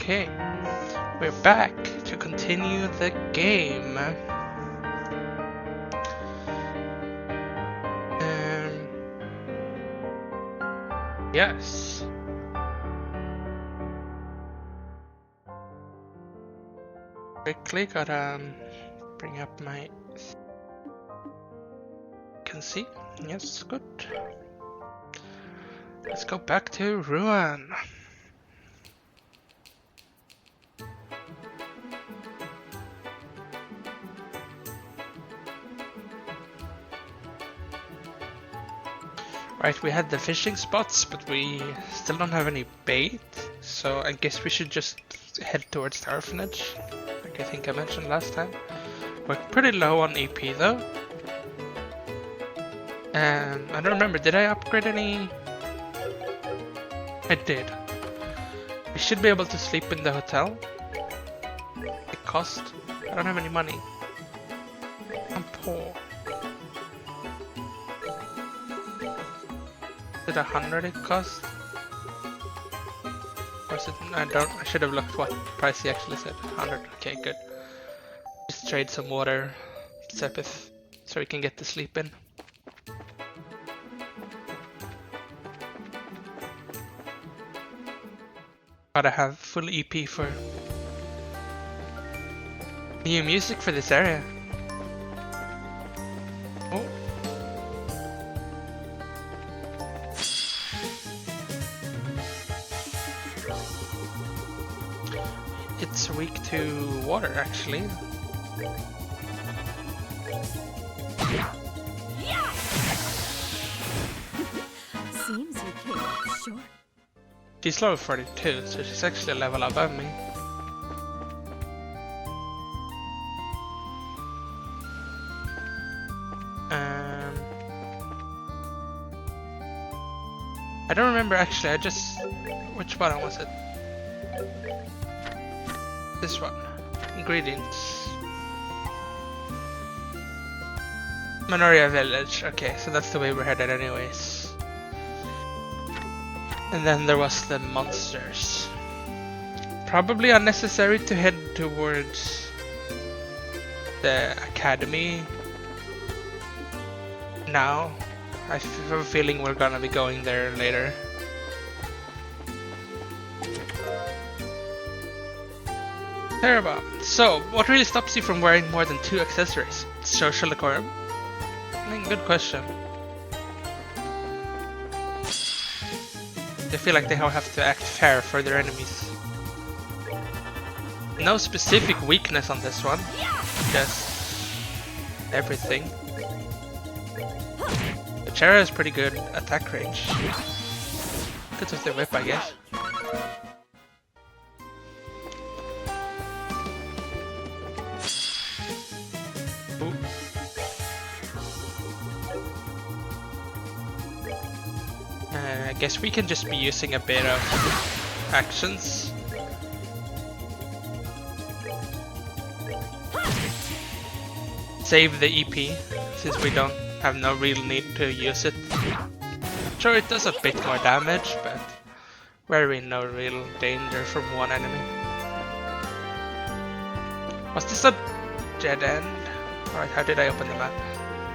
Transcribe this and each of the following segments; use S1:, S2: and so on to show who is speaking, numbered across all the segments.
S1: Okay, we're back to continue the game. Yes. Quickly gotta bring up my... Can see? Yes, good. Let's go back to Ruin. Right, we had the fishing spots, but we still don't have any bait, so I guess we should just head towards the orphanage, like I think I mentioned last time. We're pretty low on EP though. I don't remember, did I upgrade any? I did. We should be able to sleep in the hotel. It cost? I don't have any money. I'm poor. Is it 100 it cost? Or is it, I should have looked what price he actually said. 100, okay, good. Just trade some water, Sepith, so we can get to sleep in. Gotta have full EP for new music for this area. Oh. It's weak to water, actually.
S2: Seems you came up short.
S1: She's level 42, so she's actually a level above me. I don't remember actually, which button was it? This one. Ingredients. Manoria Village, okay, so that's the way we're headed anyways. And then there was the monsters. Probably unnecessary to head towards the academy now. I have a feeling we're gonna be going there later. Terrible. So, what really stops you from wearing more than 2 accessories? Social decorum? Good question. They feel like they have to act fair for their enemies. No specific weakness on this one, just everything. The Chera has pretty good attack range. Good with the whip, I guess. Ooh. I guess we can just be using a bit of actions. Save the EP, since we don't have no real need to use it. Sure, it does a bit more damage, but we're in no real danger from one enemy. Was this a dead end? Alright, how did I open the map?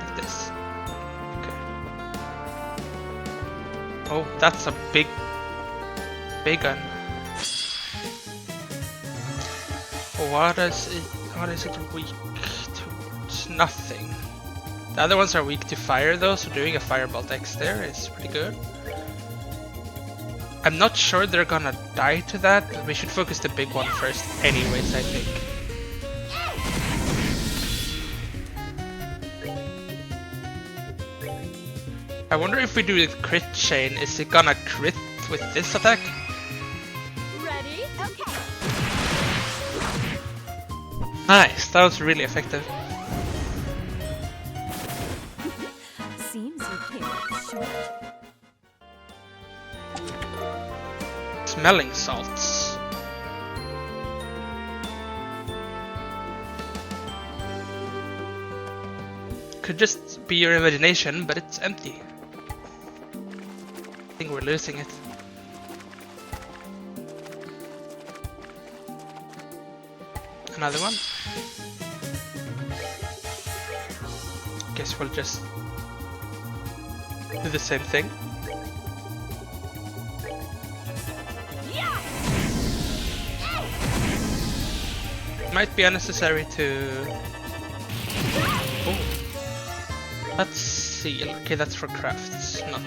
S1: Like this. Oh, that's a big one. What is it weak towards? Nothing. The other ones are weak to fire though, so doing a Firebolt X there is pretty good. I'm not sure they're gonna die to that, but we should focus the big one first anyways, I think. I wonder if we do the crit chain, is it gonna crit with this attack?
S2: Ready? Okay.
S1: Nice, that was really effective.
S2: Seems you came up short.
S1: Smelling salts. Could just be your imagination, but it's empty. I think we're losing it. Another one. Guess we'll just do the same thing. Might be unnecessary to... Oh. Let's see. Okay, that's for crafts, not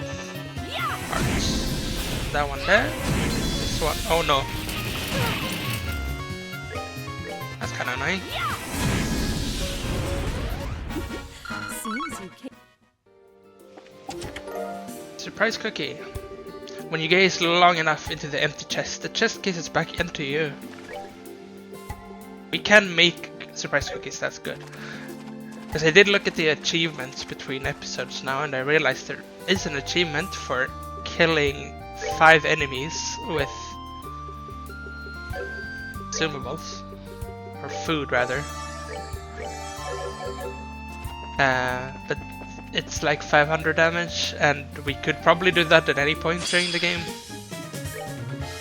S1: arts. That one there. This one. Oh no. That's kind of annoying.
S2: Seems you came.
S1: Surprise cookie. When you gaze long enough into the empty chest, the chest gazes back into you. We can make surprise cookies, that's good. Because I did look at the achievements between episodes now, and I realized there is an achievement for killing 5 enemies with consumables. Or food, rather. But it's like 500 damage, and we could probably do that at any point during the game.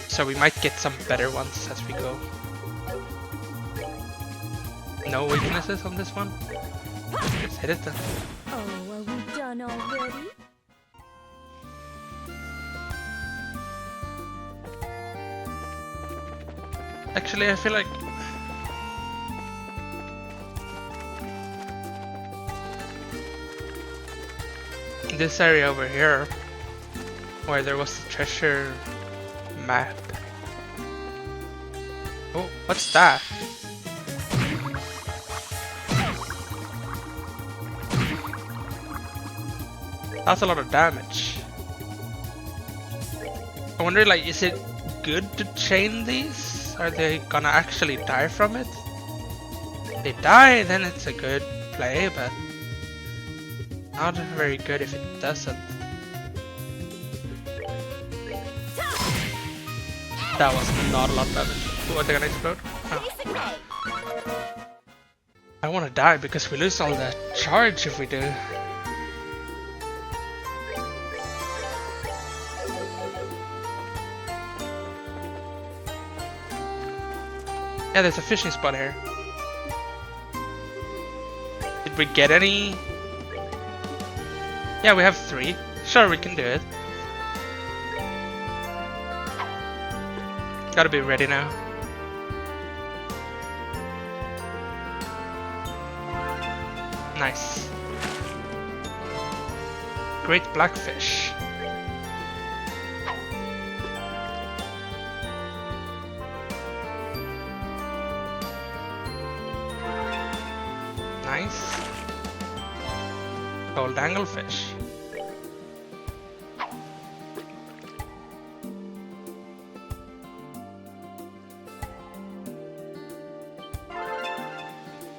S1: So we might get some better ones as we go. No weaknesses on this one? Let's hit it then.
S2: Oh, are we done already?
S1: Actually, I feel like... this area over here, where there was the treasure map. Oh, what's that? That's a lot of damage. I wonder, like, is it good to chain these? Are they gonna actually die from it? If they die, then it's a good play, but not very good if it doesn't. That was not a lot of damage. Oh, are they gonna explode? Oh. I wanna die because we lose all the charge if we do. Yeah, there's a fishing spot here. Did we get any? Yeah, we have 3. Sure, we can do it. Gotta be ready now. Nice. Great blackfish. Nice. Gold anglefish.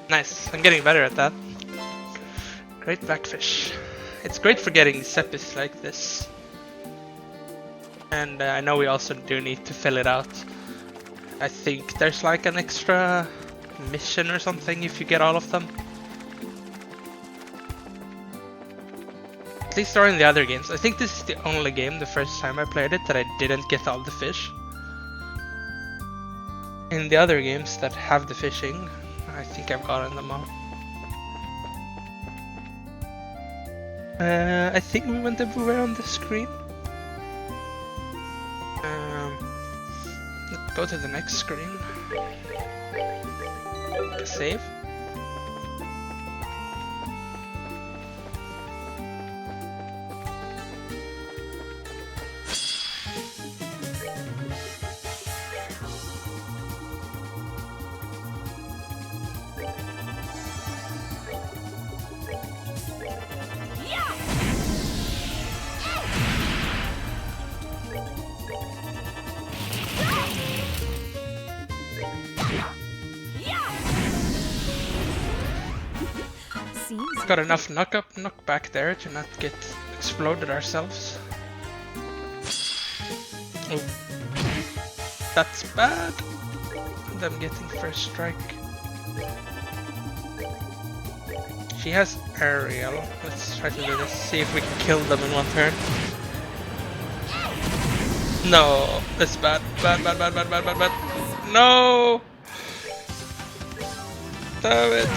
S1: Nice, I'm getting better at that. Great blackfish. It's great for getting sepis like this. And I know we also do need to fill it out. I think there's like an extra mission or something if you get all of them. At least or in the other games. I think this is the only game, the first time I played it, that I didn't get all the fish. In the other games that have the fishing, I think I've gotten them all. I think we went everywhere on the screen. Let's go to the next screen. Save. Got enough knockback there to not get exploded ourselves. Oh, that's bad. And I'm getting first strike. She has aerial. Let's try to do this. See if we can kill them in one turn. No, that's bad. Bad. No. Damn it.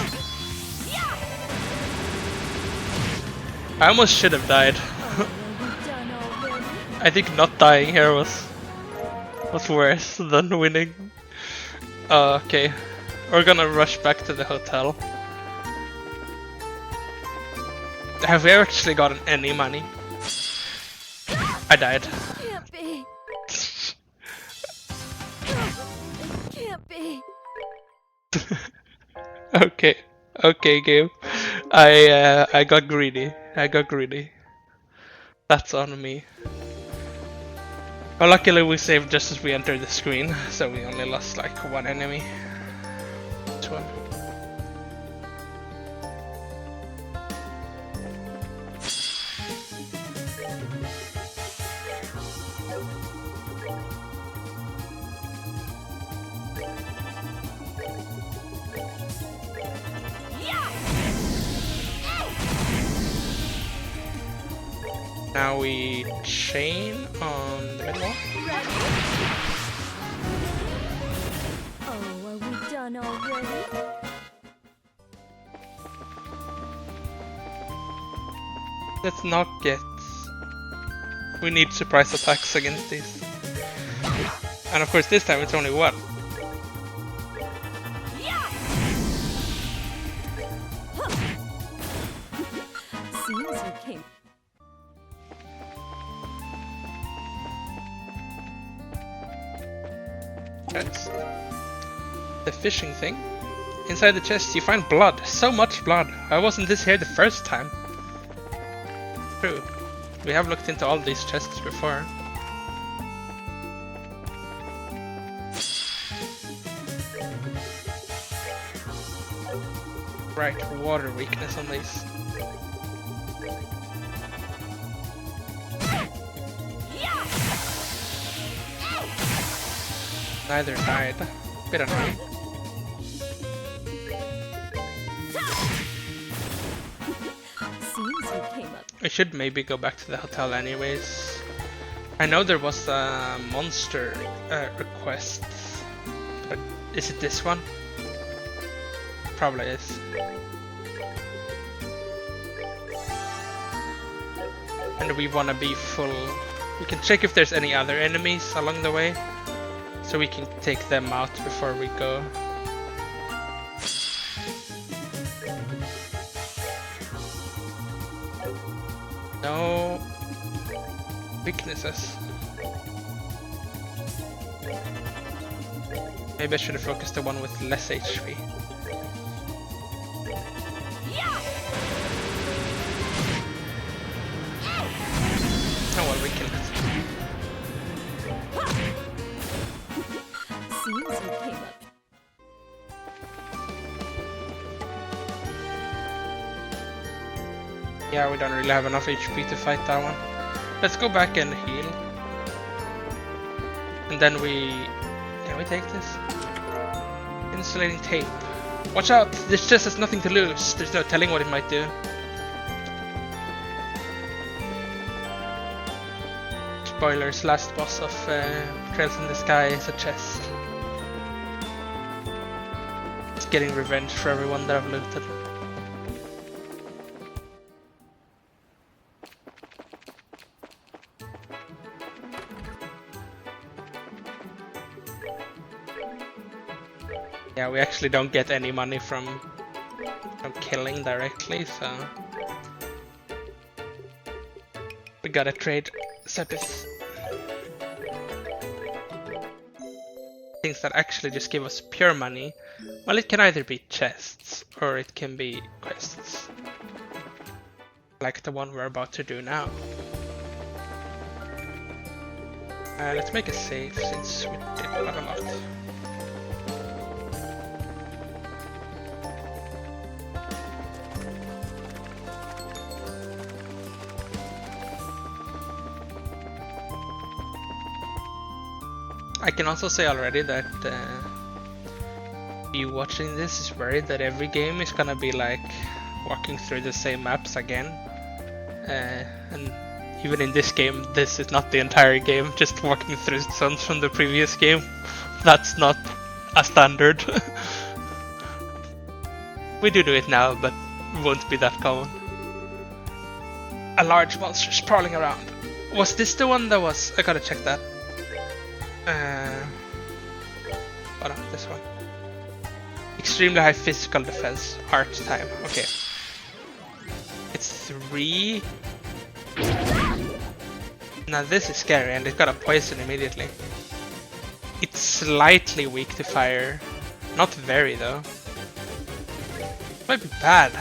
S1: I almost should have died.
S2: Oh, are we done already?
S1: I think not dying here was worse than winning. Okay. We're gonna rush back to the hotel. Have we actually gotten any money? I died.
S2: Can't be. It can't be.
S1: Okay. Okay, game. I got greedy. I got greedy. That's on me. Well, luckily we saved just as we entered the screen, so we only lost like one enemy. Which one? Now we chain on the middle wall.
S2: Oh, are we done already?
S1: Let's not get... We need surprise attacks against these. And of course this time it's only one.
S2: Seems you came.
S1: Chest. The fishing thing. Inside the chest you find blood. So much blood. Why wasn't this here the first time? True. We have looked into all these chests before. Right, water weakness on these. Neither died. Bit annoying.
S2: Seems you came up.
S1: I should maybe go back to the hotel anyways. I know there was a monster request, but is it this one? Probably is. And we wanna be full. We can check if there's any other enemies along the way, so we can take them out before we go. No weaknesses. Maybe I should have focused the one with less HP. Oh well, we killed it.
S2: Seems you came up.
S1: Yeah, we don't really have enough HP to fight that one. Let's go back and heal. And then we... Can we take this? Insulating tape. Watch out! This chest has nothing to lose. There's no telling what it might do. Spoilers, last boss of Trails in the Sky is a chest. It's getting revenge for everyone that I've looted. Yeah, we actually don't get any money from killing directly, so we gotta trade Sepis. Things that actually just give us pure money. Well, it can either be chests or it can be quests, like the one we're about to do now. Let's make a save since we did quite a lot. I can also say already that you watching this is worried that every game is gonna be like walking through the same maps again, and even in this game, this is not the entire game, just walking through zones from the previous game. That's not a standard. We do it now, but it won't be that common. A large monster sprawling around. Was this the one that was... I gotta check that. Oh no, this one. Extremely high physical defense. Art time. Okay. It's 3. Now this is scary and it got a poison immediately. It's slightly weak to fire. Not very though. Might be bad.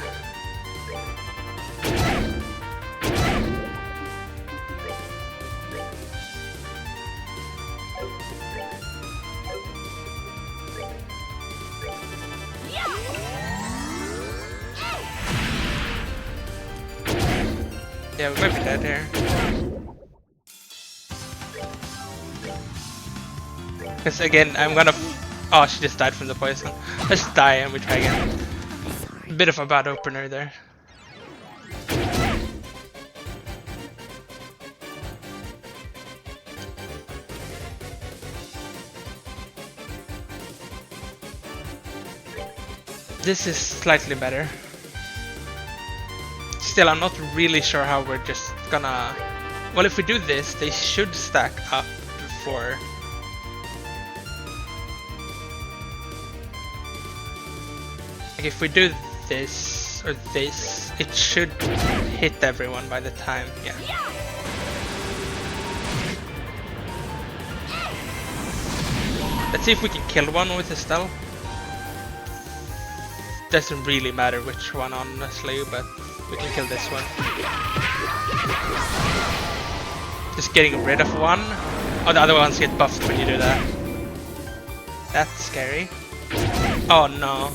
S1: Yeah, we might be dead here. Because again, I'm gonna... Oh, she just died from the poison. Let's die and we try again. A bit of a bad opener there. This is slightly better. Still, I'm not really sure how we're just gonna... Well, if we do this, they should stack up before... Like if we do this or this, it should hit everyone by the time, yeah. Let's see if we can kill one with Estelle. Doesn't really matter which one honestly, but we can kill this one. Just getting rid of one. Oh, the other ones get buffed when you do that. That's scary. Oh no.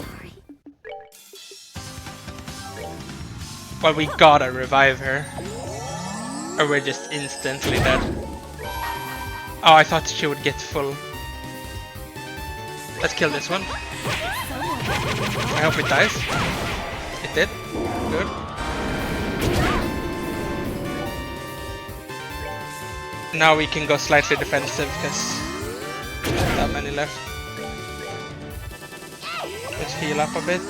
S1: Well, we gotta revive her. Or we're just instantly dead. Oh, I thought she would get full. Let's kill this one. I hope it dies. It did. Good. Now we can go slightly defensive because not that many left. Let's heal up a bit.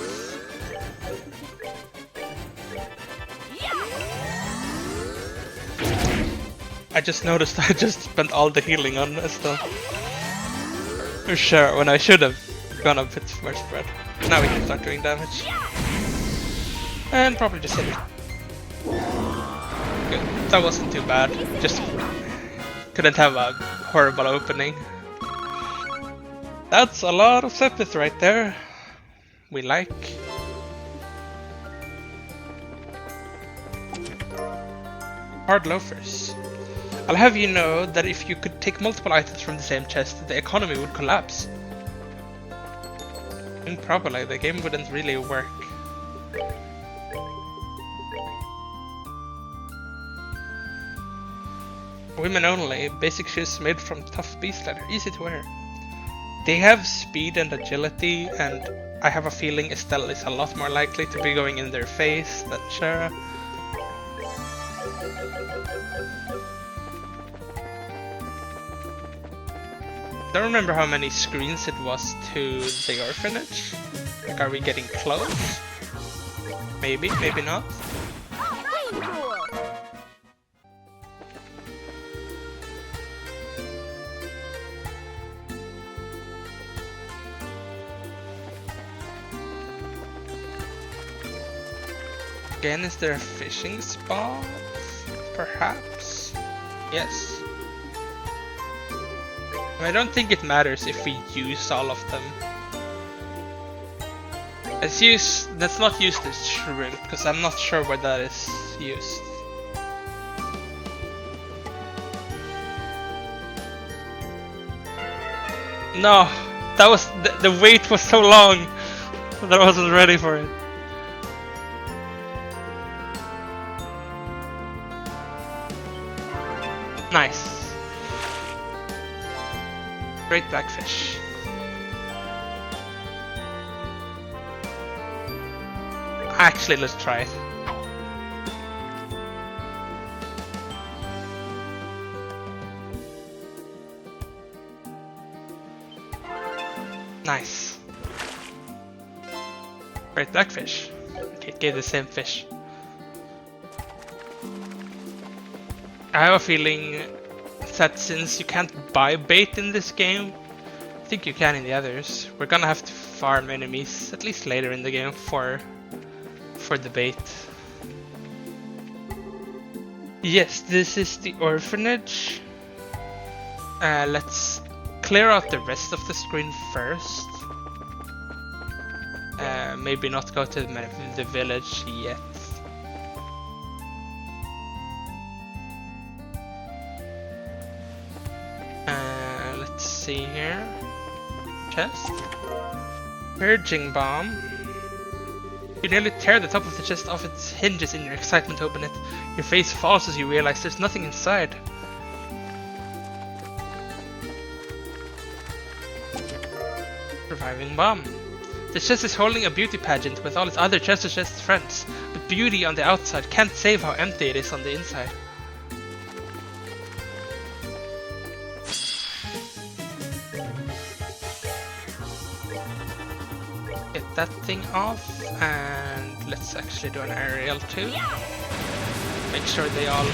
S1: I just noticed I just spent all the healing on Estelle. For sure, when I should have gone a bit more spread. Now we can start doing damage. And probably just hit it. Good. That wasn't too bad. Just couldn't have a horrible opening. That's a lot of Sepith right there. We like. Hard loafers. I'll have you know that if you could take multiple items from the same chest, the economy would collapse. And probably the game wouldn't really work. Women only, basic shoes made from tough beast leather, easy to wear. They have speed and agility, and I have a feeling Estelle is a lot more likely to be going in their face than Shara. Don't remember how many screens it was to the orphanage. Like, are we getting close? Maybe, maybe not. Again, is there a fishing spot? Perhaps? Yes. I don't think it matters if we use all of them. Let's not use this shrimp, because I'm not sure where that is used. No, that was the wait was so long that I wasn't ready for it. Nice. Great blackfish. Actually, let's try it. Nice. Great Blackfish. Okay, it gave the same fish. I have a feeling that since you can't buy bait in this game, I think you can in the others, we're gonna have to farm enemies, at least later in the game, for the bait. Yes, this is the orphanage. Let's clear out the rest of the screen first. Maybe not go to the village yet. Let's see here. Chest. Purging bomb. You nearly tear the top of the chest off its hinges in your excitement to open it. Your face falls as you realize there's nothing inside. Reviving bomb. The chest is holding a beauty pageant with all its other Chester Chest friends, but beauty on the outside can't save how empty it is on the inside. Get that thing off, and let's actually do an aerial too. Make sure they all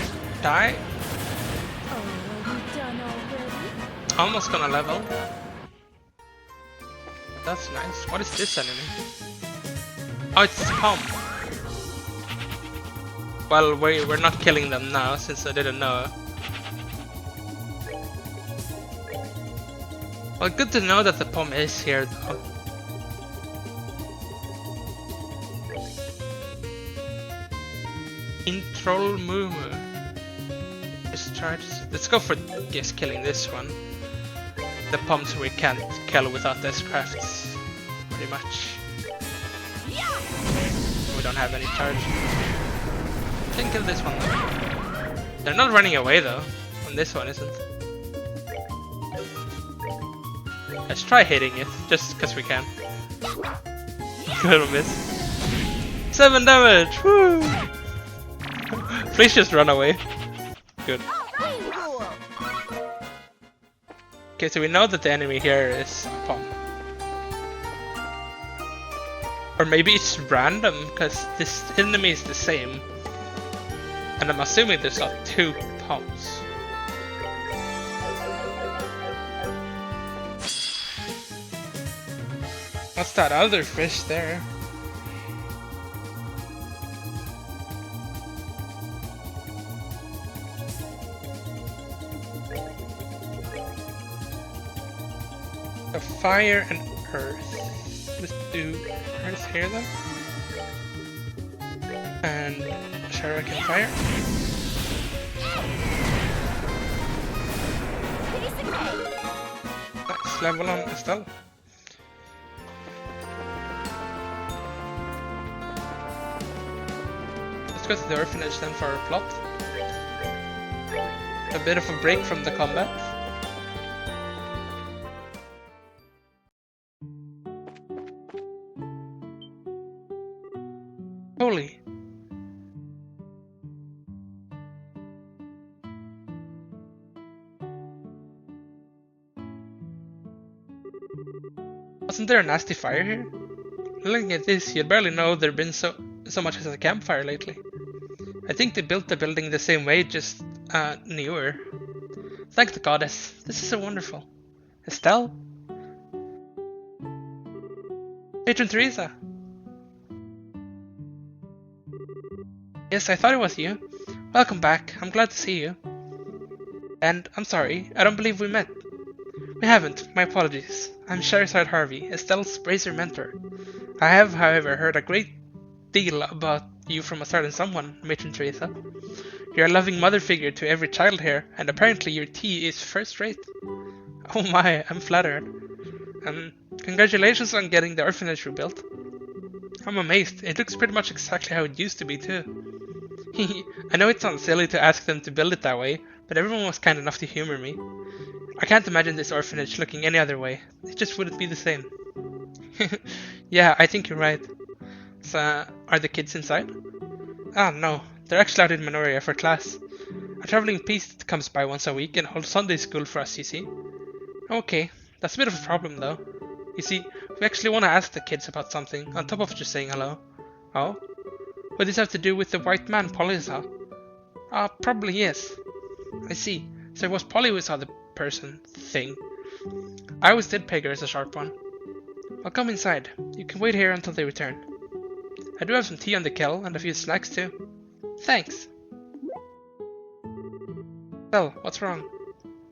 S1: die.
S2: Oh, are you done already?
S1: Almost gonna level. That's nice. What is this enemy? Oh, it's Pom. Well, we're not killing them now since I didn't know. Well, good to know that the Pom is here though. Introl Mumu. Discharge. Let's go for killing this one. The Poms we can't kill without these crafts, pretty much. We don't have any charge. Can kill this one though. They're not running away though, and this one isn't. Let's try hitting it, just because we can. Little miss. 7 damage! Woo! Please just run away. Good. Okay, so we know that the enemy here is a Pom. Or maybe it's random, because this enemy is the same. And I'm assuming there's not 2 Poms. What's that other fish there? Fire and earth. Let's do earth here then. And shuriken fire. Nice, level on Estelle. Let's go to the orphanage then for our plot. A bit of a break from the combat. Holy. Wasn't there a nasty fire here? Looking at this, you'd barely know there'd been so much as a campfire lately. I think they built the building the same way, just newer. Thank the goddess. This is so wonderful. Estelle? Patron Teresa. Yes, I thought it was you. Welcome back. I'm glad to see you. And I'm sorry, I don't believe we met. We haven't. My apologies. I'm Charizard Harvey, Estelle's Bracer mentor. I have, however, heard a great deal about you from a certain someone, Matron Teresa. You're a loving mother figure to every child here, and apparently your tea is first rate. Oh my, I'm flattered. Congratulations on getting the orphanage rebuilt. I'm amazed. It looks pretty much exactly how it used to be too. I know it sounds silly to ask them to build it that way, but everyone was kind enough to humor me. I can't imagine this orphanage looking any other way. It just wouldn't be the same. Yeah, I think you're right. So, are the kids inside? Ah, no. They're actually out in Manoria for class. A traveling priest comes by once a week and holds Sunday school for us, you see. Okay, that's a bit of a problem though. You see, we actually want to ask the kids about something, on top of just saying hello. Oh? What does this have to do with the white man Polly saw? Probably yes. I see. So it was Polly who saw the person thing. I always did peg her as a sharp one. I'll come inside. You can wait here until they return. I do have some tea on the kettle and a few snacks too. Thanks. Well, what's wrong?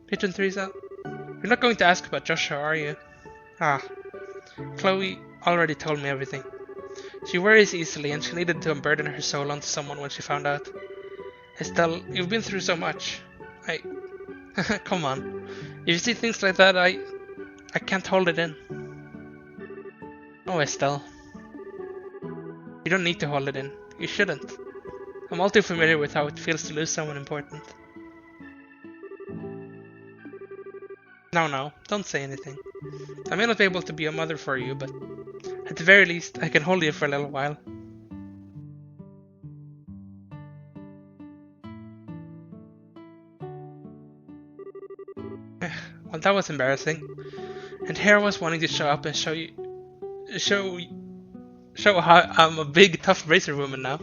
S1: Pigeon Teresa? You're not going to ask about Joshua, are you? Chloe already told me everything. She worries easily and she needed to unburden her soul onto someone when she found out. Estelle, you've been through so much. Come on. If you see things like that, I can't hold it in. Oh, Estelle. You don't need to hold it in. You shouldn't. I'm all too familiar with how it feels to lose someone important. No, don't say anything. I may not be able to be a mother for you, but at the very least, I can hold you for a little while. Well, that was embarrassing. And here I was wanting to show up and show how I'm a big, tough bracer woman now.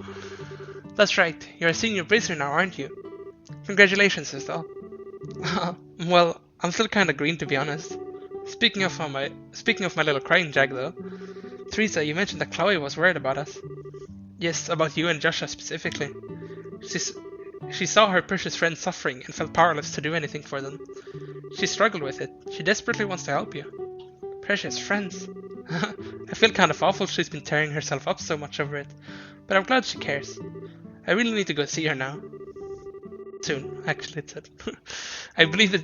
S1: That's right, you're a senior bracer now, aren't you? Congratulations, Estelle. Well, I'm still kinda green to be honest. Speaking of my little crying jag though, Teresa, you mentioned that Chloe was worried about us. Yes, about you and Joshua specifically. She saw her precious friends suffering and felt powerless to do anything for them. She struggled with it. She desperately wants to help you. Precious friends. I feel kind of awful she's been tearing herself up so much over it, but I'm glad she cares. I really need to go see her now. Soon, actually it said. I believe that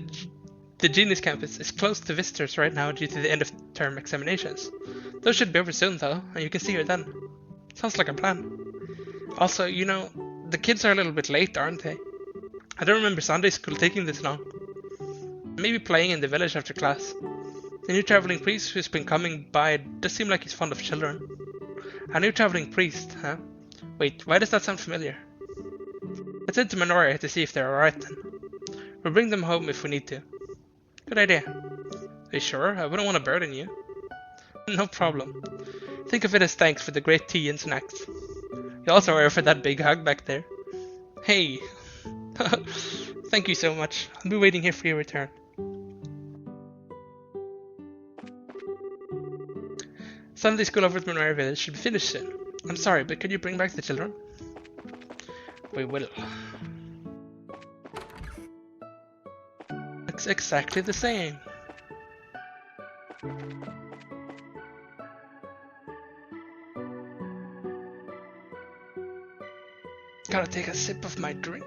S1: the Genius Campus is closed to visitors right now due to the end of term examinations. Those should be over soon though, and you can see her then. Sounds like a plan. Also, you know, the kids are a little bit late, aren't they? I don't remember Sunday school taking this long. Maybe playing in the village after class. The new traveling priest who's been coming by does seem like he's fond of children. A new traveling priest, huh? Wait, why does that sound familiar? Let's head to Manoria to see if they're alright then. We'll bring them home if we need to. Good idea. Are you sure? I wouldn't want to burden you. No problem. Think of it as thanks for the great tea and snacks. You also are for that big hug back there. Hey! Thank you so much. I'll be waiting here for your return. Sunday school over at Manoria Village should be finished soon. I'm sorry, but could you bring back the children? We will. Looks exactly the same. Gotta take a sip of my drink.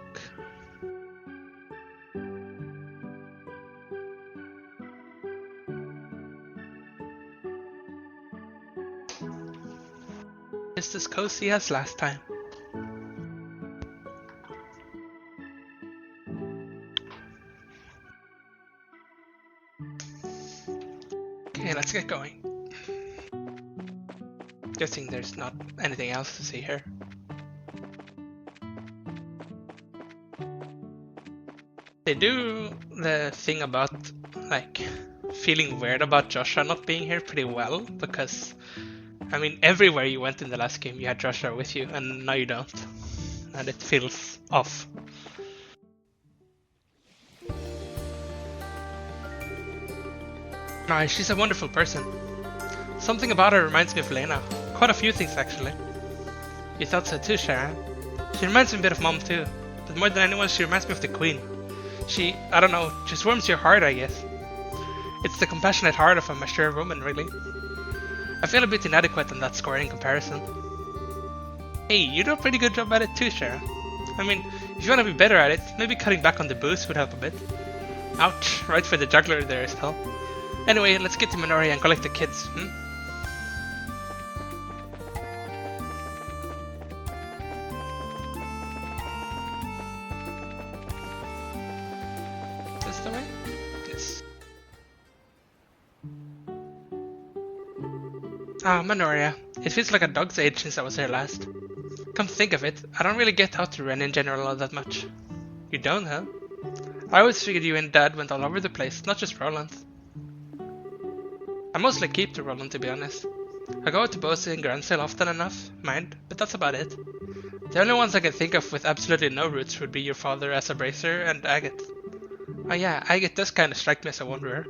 S1: Just as cozy as last time. Okay, let's get going. Guessing there's not anything else to see here. They do the thing about, like, feeling weird about Joshua not being here pretty well, because, I mean, everywhere you went in the last game you had Joshua with you, and now you don't. And it feels off. No, she's a wonderful person. Something about her reminds me of Lena. Quite a few things, actually. You thought so too, Sharon? She reminds me a bit of Mom too, but more than anyone she reminds me of the Queen. She, I don't know, just warms your heart, I guess. It's the compassionate heart of a mature woman, really. I feel a bit inadequate on that score in comparison. Hey, you do a pretty good job at it too, Sharon. I mean, if you want to be better at it, maybe cutting back on the booze would help a bit. Ouch, right for the juggler there, Estelle. Anyway, let's get to Manoria and collect the kids, This the way? Yes. Ah, Manoria. It feels like a dog's age since I was here last. Come to think of it, I don't really get out to Ren in general all that much. You don't, huh? I always figured you and Dad went all over the place, not just Roland. I mostly keep the Roland, to be honest. I go out to Bosie and Grandsale often enough, mind, but that's about it. The only ones I can think of with absolutely no roots would be your father as a bracer and Agate. Oh yeah, Agate does kind of strike me as a wanderer.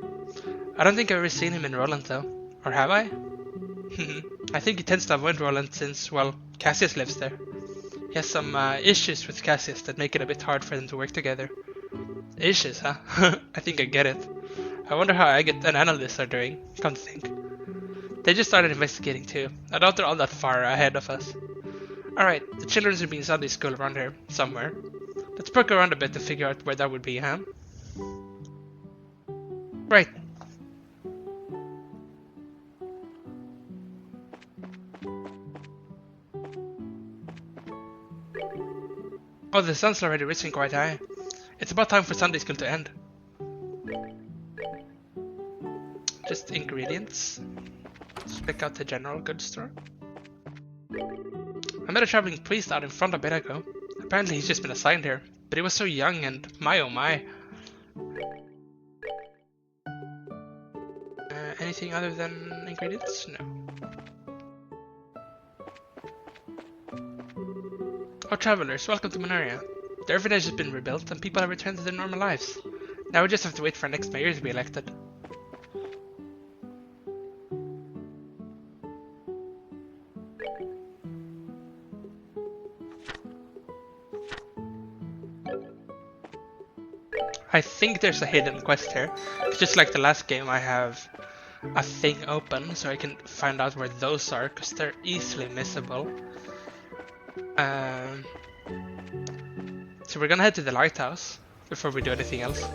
S1: I don't think I've ever seen him in Roland though. Or have I? I think he tends to avoid Roland since, well, Cassius lives there. He has some issues with Cassius that make it a bit hard for them to work together. Issues, huh? I think I get it. I wonder how Agate and Annalise are doing, come to think. They just started investigating too. I doubt they're all that far ahead of us. Alright, the children's will be in Sunday school around here, somewhere. Let's poke around a bit to figure out where that would be, huh? Right. Oh, the sun's already risen quite high. It's about time for Sunday school to end. Just ingredients. Let's pick out the general goods store. I met a traveling priest out in front a bit ago. Apparently he's just been assigned here, but he was so young and my oh my. Anything other than ingredients? No. Oh, travelers, welcome to Monaria. The orphanage has been rebuilt and people have returned to their normal lives. Now we just have to wait for our next mayor to be elected. I think there's a hidden quest here. Just like the last game, I have a thing open so I can find out where those are because they're easily missable. So we're gonna head to the lighthouse before we do anything else.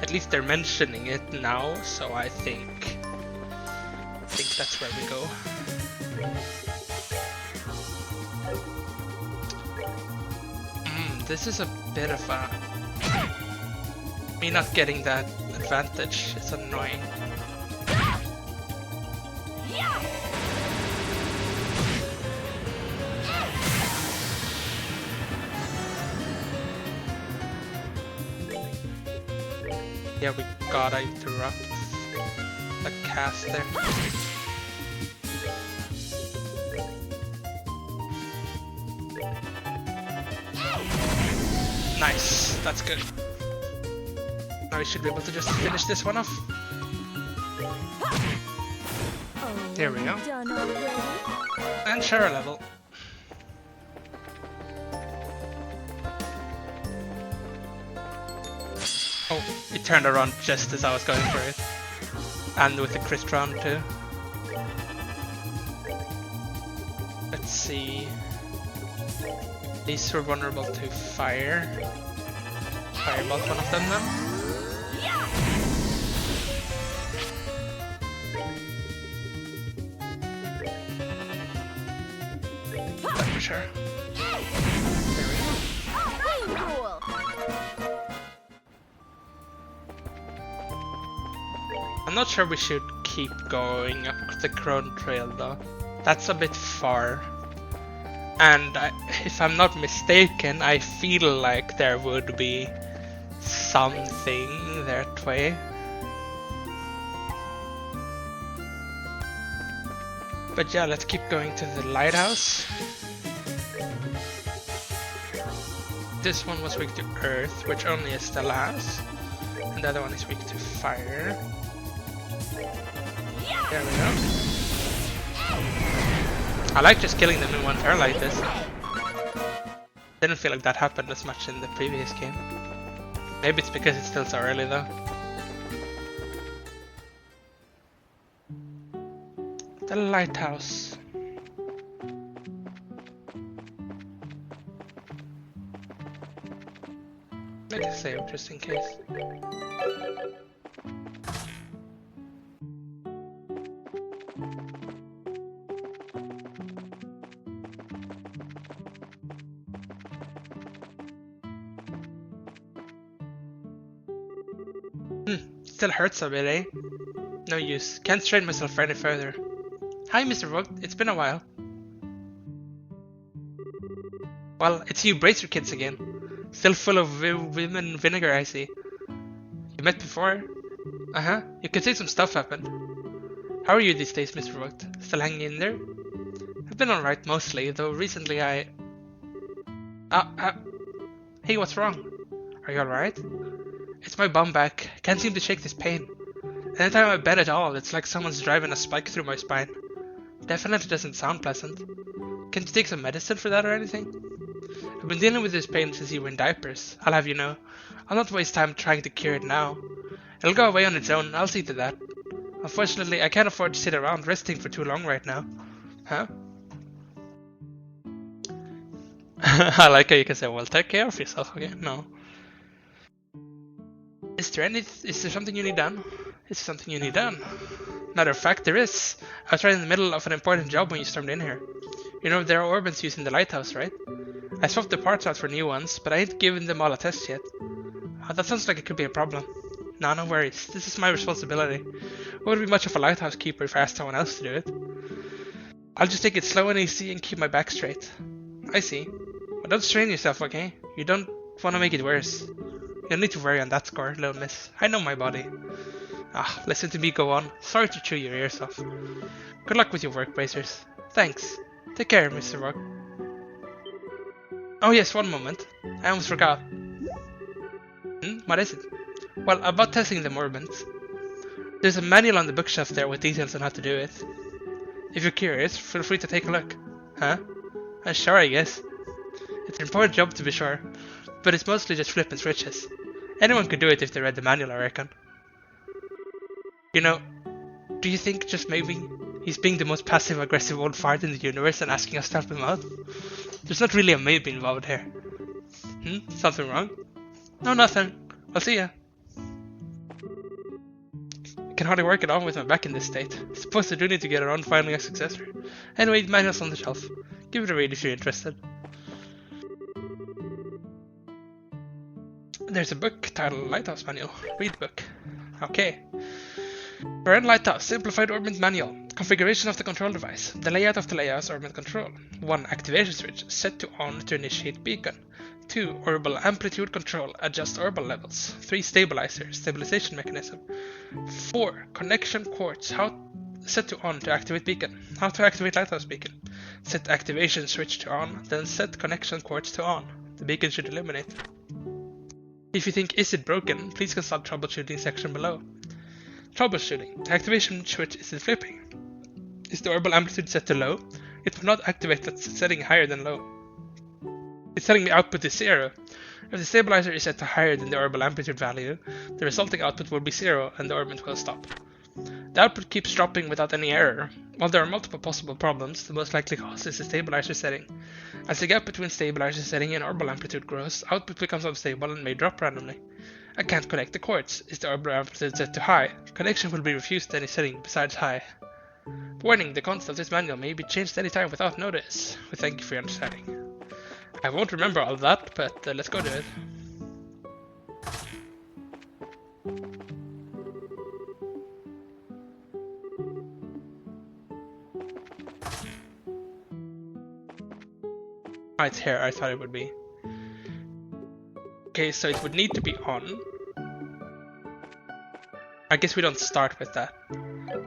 S1: At least they're mentioning it now, so I think that's where we go. This is a bit of a... Me not getting that advantage is annoying. Yeah, we gotta interrupt the cast there. Nice, that's good. Now we should be able to just finish this one off. There we go. And share a level. Oh, it turned around just as I was going for it. And with the crit round too. Let's see. These were vulnerable to fire. Firebolt one of them then. That for sure. There we go. I'm not sure we should keep going up the Crone Trail though. That's a bit far. And if I'm not mistaken, I feel like there would be something that way. But yeah, let's keep going to the lighthouse. This one was weak to earth, which only Estella has. And the other one is weak to fire. There we go. I like just killing them in one turn like this. Didn't feel like that happened as much in the previous game. Maybe it's because it's still so early though. The lighthouse. Make a save just in case. Still hurts a bit, eh? No use. Can't strain myself any further. Hi, Mr. Vogt. It's been a while. Well, it's you Bracer kids again. Still full of women vinegar, I see. You met before? Uh-huh. You can see some stuff happened. How are you these days, Mr. Vogt? Still hanging in there? I've been alright mostly, though recently I... Hey, what's wrong? Are you alright? It's my bum back. Can't seem to shake this pain. Anytime I bend at all, it's like someone's driving a spike through my spine. Definitely doesn't sound pleasant. Can you take some medicine for that or anything? I've been dealing with this pain since you were in diapers, I'll have you know. I'll not waste time trying to cure it now. It'll go away on its own, I'll see to that. Unfortunately, I can't afford to sit around resting for too long right now. Huh? I like how you can say, well, take care of yourself, okay? No. Is there something you need done? Is there something you need done? Matter of fact, there is. I was right in the middle of an important job when you stormed in here. You know, there are Orbans used in the lighthouse, right? I swapped the parts out for new ones, but I ain't given them all a test yet. Oh, that sounds like it could be a problem. No, no worries. This is my responsibility. I wouldn't be much of a lighthouse keeper if I asked someone else to do it. I'll just take it slow and easy and keep my back straight. I see. But don't strain yourself, okay? You don't want to make it worse. You don't need to worry on that score, little miss. I know my body. Ah, listen to me go on. Sorry to chew your ears off. Good luck with your work, Bracers. Thanks. Take care, Mr. Rock. Oh yes, one moment. I almost forgot. What is it? Well, about testing the Orbans. There's a manual on the bookshelf there with details on how to do it. If you're curious, feel free to take a look. Huh? Sure, I guess. It's an important job to be sure, but it's mostly just flipping switches. Anyone could do it if they read the manual, I reckon. You know, do you think just maybe he's being the most passive-aggressive old fart in the universe and asking us to help him out? There's not really a maybe involved here. Something wrong? No, nothing. I'll see ya. I can hardly work it on with my back in this state. Suppose I do need to get around finding a successor. Anyway, the manual's on the shelf. Give it a read if you're interested. There's a book titled Lighthouse Manual. Read the book. Okay. Baran Lighthouse, Simplified Orbit Manual. Configuration of the control device. The layout of the lighthouse orbit control. 1. Activation switch, set to on to initiate beacon. 2. Orbital amplitude control, adjust orbital levels. 3. Stabilizer, stabilization mechanism. 4. Connection quartz, set to on to activate beacon. How to activate lighthouse beacon. Set activation switch to on, then set connection quartz to on. The beacon should illuminate. If you think, is it broken, please consult troubleshooting section below. Troubleshooting. The activation switch isn't flipping. Is the orbital amplitude set to low? It will not activate at setting higher than low. It's telling me output is 0. If the stabilizer is set to higher than the orbital amplitude value, the resulting output will be 0 and the orbit will stop. The output keeps dropping without any error. While there are multiple possible problems, the most likely cause is the stabilizer setting. As the gap between stabilizer setting and orbital amplitude grows, output becomes unstable and may drop randomly. I can't connect the quartz. Is the orbital amplitude set to high? Connection will be refused to any setting besides high. Warning, the content of this manual may be changed anytime without notice. We thank you for your understanding. I won't remember all of that, but let's go to it. Oh, it's here. I thought it would be. Okay, so it would need to be on. I guess we don't start with that.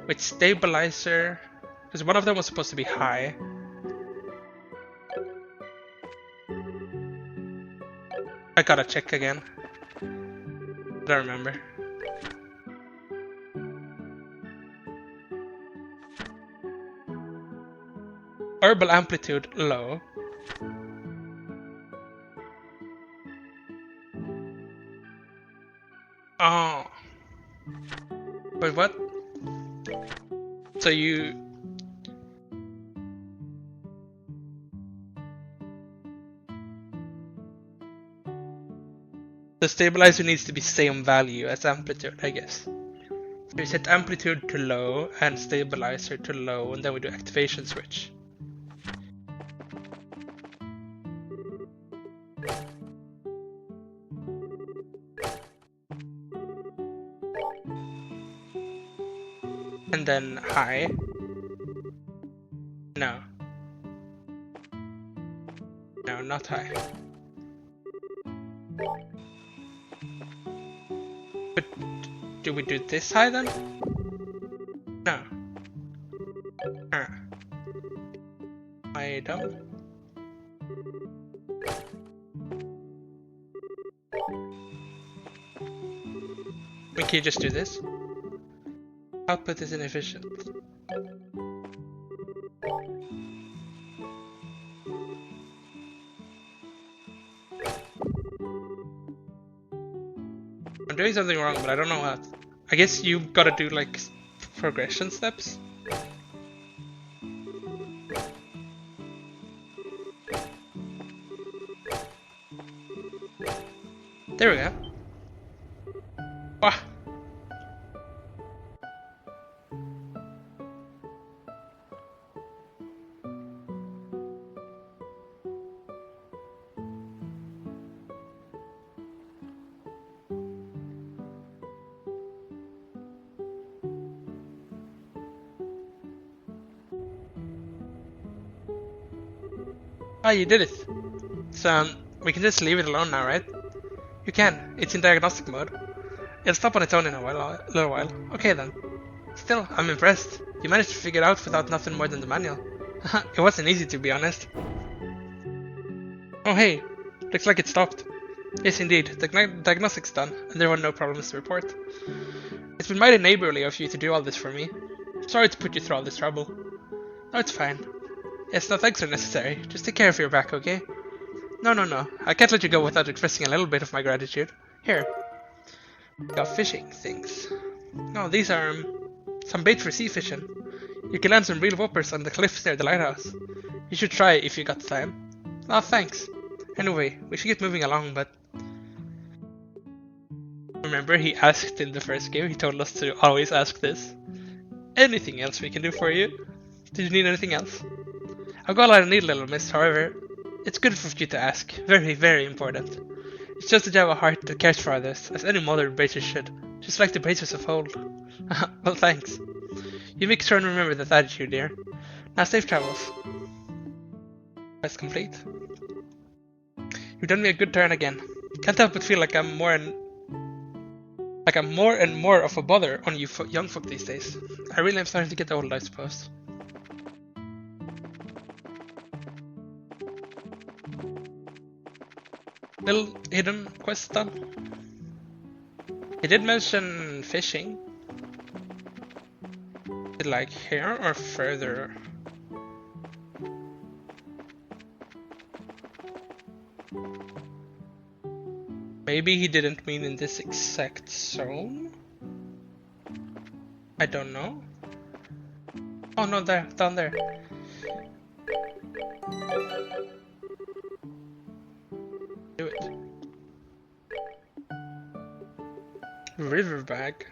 S1: With stabilizer, because one of them was supposed to be high. I gotta check again. I don't remember. Orbital amplitude low. Oh. Wait, what? So you... The stabilizer needs to be same value as amplitude, I guess. So we set amplitude to low and stabilizer to low, and then we do activation switch. And then high. No. No, not high. But do we do this high then? No. item. We can just do this. Output is inefficient. I'm doing something wrong, but I don't know what. I guess you gotta do like progression steps. There we go. Wah. Ah, you did it. So, we can just leave it alone now, right? You can. It's in diagnostic mode. It'll stop on its own in a little while. Okay then. Still, I'm impressed. You managed to figure it out without nothing more than the manual. It wasn't easy, to be honest. Oh hey, looks like it stopped. Yes indeed, the diagnostic's done, and there were no problems to report. It's been mighty neighborly of you to do all this for me. Sorry to put you through all this trouble. No, it's fine. Yes, no thanks are necessary. Just take care of your back, okay? No. I can't let you go without expressing a little bit of my gratitude. Here. Got fishing things. Oh, these are some bait for sea fishing. You can land some real whoppers on the cliffs near the lighthouse. You should try it if you got the time. Oh, thanks. Anyway, we should get moving along, but... Remember, he asked in the first game, he told us to always ask this. Anything else we can do for you? Did you need anything else? I've got a lot of need, little miss, however. It's good for you to ask. Very, very important. It's just that you have a heart that cares for others, as any modern bracer should. Just like the bracers of old. Well, thanks. You make sure and remember that attitude, dear. Now, safe travels. Quest complete. You've done me a good turn again. Can't help but feel like I'm more and more of a bother on you young folk these days. I really am starting to get old, I suppose. Little hidden quest done. He did mention fishing. Is it like here or further? Maybe he didn't mean in this exact zone? I don't know. Oh no, there, down there. Do it. River bag.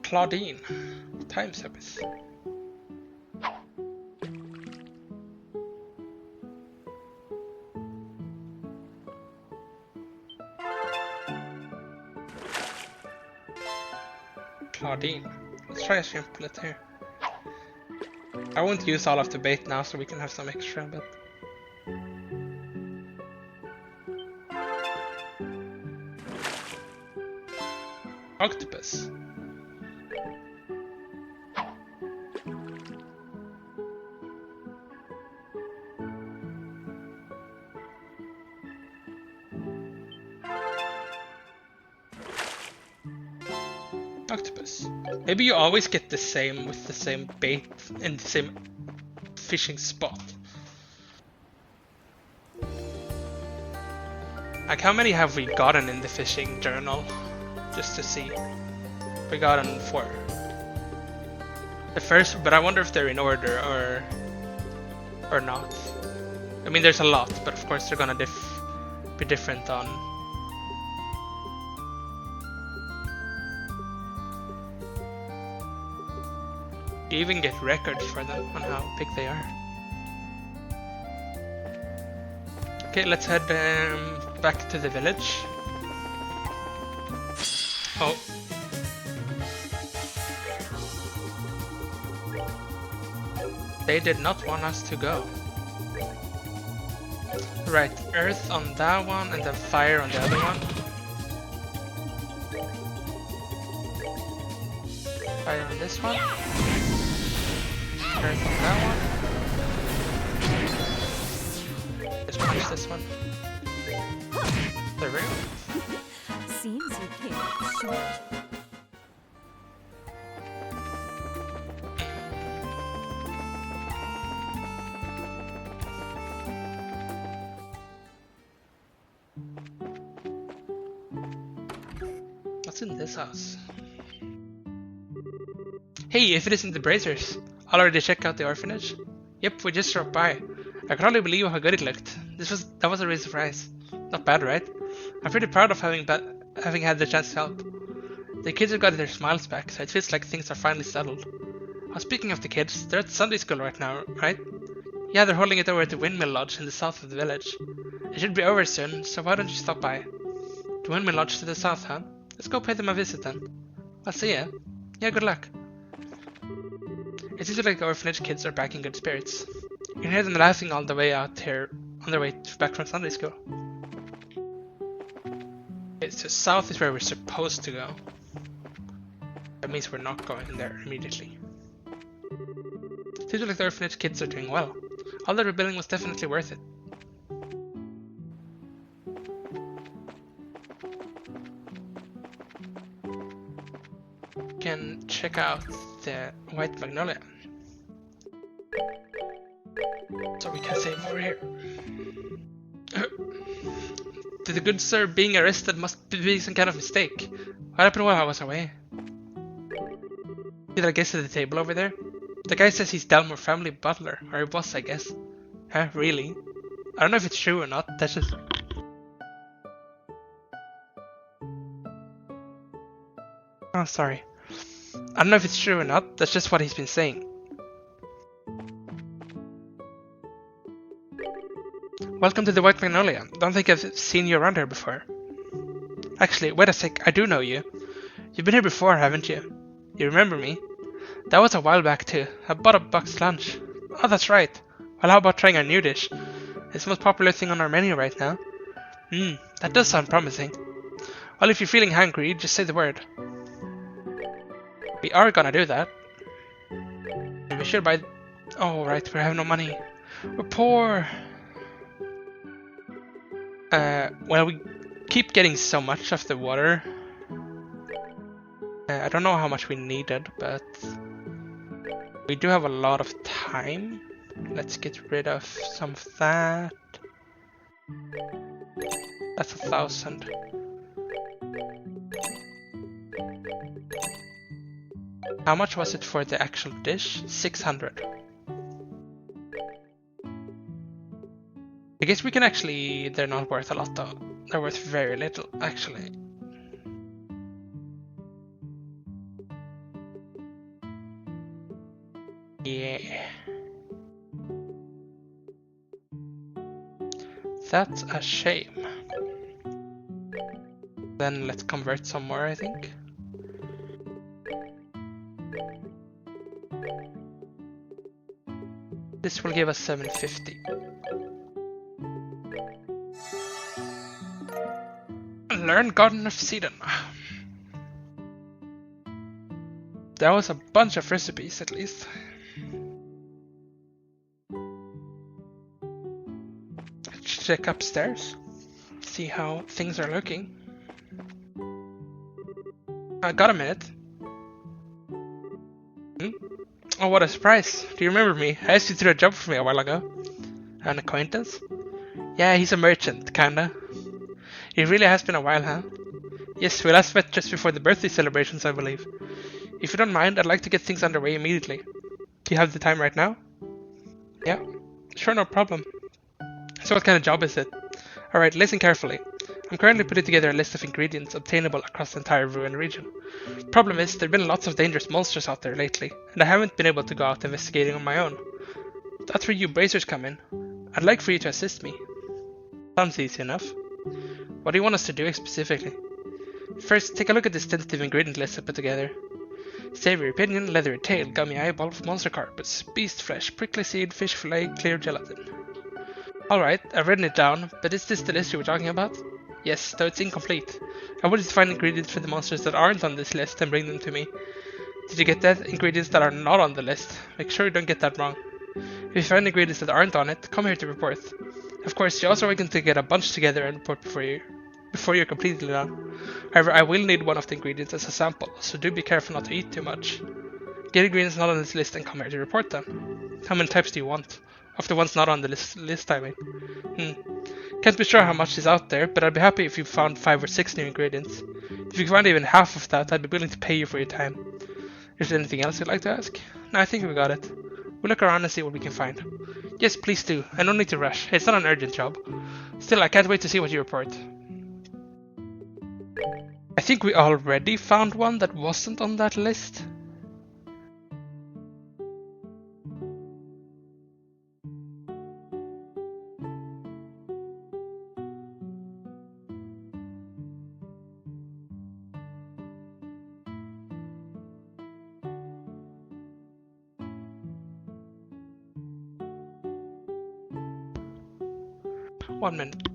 S1: Claudine. Time service. Claudine. Let's try a shrimplet here. I won't use all of the bait now so we can have some extra, but... Octopus. Octopus. Maybe you always get the same with the same bait in the same fishing spot. Like how many have we gotten in the fishing journal? Just to see. We gotten 4. The first, but I wonder if they're in order or not. I mean there's a lot, but of course they're gonna be different on. You even get records for them on how big they are. Okay, let's head back to the village. Oh. They did not want us to go. Right, earth on that one and then fire on the other one. Fire on this one. Earth on that one. Just punch this one. There we go.
S2: Seems you came up short.
S1: What's in this house? Hey, if it isn't the Bracers, I'll already check out the orphanage. Yep, we just dropped by. I could hardly believe how good it looked. That was a real surprise. Not bad, right? I'm pretty proud of having had the chance to help. The kids have got their smiles back, so it feels like things are finally settled. Speaking of the kids, they're at Sunday school right now, right? Yeah, they're holding it over at the Windmill Lodge in the south of the village. It should be over soon, so why don't you stop by? The Windmill Lodge to the south, huh? Let's go pay them a visit then. I'll see ya. Yeah, good luck. It seems like the orphanage kids are back in good spirits. You can hear them laughing all the way out here on their way back from Sunday school. Okay, so south is where we're supposed to go. That means we're not going there immediately. Seems like the orphanage kids are doing well. All the rebuilding was definitely worth it. Can check out the White Magnolia. So we can save over here. Did the good sir being arrested must be some kind of mistake? What happened while I was away? Did I guess at the table over there? The guy says he's Dalmore family butler, or he was, I guess. Huh, really? I don't know if it's true or not, that's just... Oh, sorry. I don't know if it's true or not, that's just what he's been saying. Welcome to the White Magnolia. Don't think I've seen you around here before. Actually, wait a sec, I do know you. You've been here before, haven't you? You remember me? That was a while back too. I bought a boxed lunch. Oh, that's right. Well, how about trying our new dish? It's the most popular thing on our menu right now. That does sound promising. Well, if you're feeling hungry, just say the word. We are gonna do that. We should buy... Oh, right, we have no money. We're poor. Well, we keep getting so much of the water. I don't know how much we needed, but we do have a lot of time. Let's get rid of some of that. That's 1,000. How much was it for the actual dish? 600. I guess we can actually... They're not worth a lot though. They're worth very little, actually. Yeah. That's a shame. Then let's convert some more, I think. This will give us 750. Learn Garden of Sidon. That was a bunch of recipes, at least. Let's check upstairs. See how things are looking. I got a minute. Oh, what a surprise. Do you remember me? I asked you to do a job for me a while ago. An acquaintance? Yeah, he's a merchant, kinda. It really has been a while, huh? Yes, we last met just before the birthday celebrations, I believe. If you don't mind, I'd like to get things underway immediately. Do you have the time right now? Yeah, sure, no problem. So what kind of job is it? Alright, listen carefully. I'm currently putting together a list of ingredients obtainable across the entire Ruin region. Problem is, there have been lots of dangerous monsters out there lately, and I haven't been able to go out investigating on my own. That's where you Bracers come in. I'd like for you to assist me. Sounds easy enough. What do you want us to do specifically? First, take a look at this tentative ingredient list I put together. Savory pinion, leathery tail, gummy eyeball, monster carpets, beast flesh, prickly seed, fish fillet, clear gelatin. Alright, I've written it down, but is this the list you were talking about? Yes, though it's incomplete. I wanted to find ingredients for the monsters that aren't on this list and bring them to me. Did you get that? Ingredients that are not on the list. Make sure you don't get that wrong. If you find ingredients that aren't on it, come here to report. Of course, you also are going to get a bunch together and report before you're completely done. However, I will need one of the ingredients as a sample, so do be careful not to eat too much. Get ingredients not on this list and come here to report them. How many types do you want? Of the ones not on the list I mean. Can't be sure how much is out there, but I'd be happy if you found 5 or 6 new ingredients. If you find even half of that, I'd be willing to pay you for your time. Is there anything else you'd like to ask? No, I think we got it. We'll look around and see what we can find. Yes, please do, and no need to rush. It's not an urgent job. Still, I can't wait to see what you report. I think we already found one that wasn't on that list. One minute.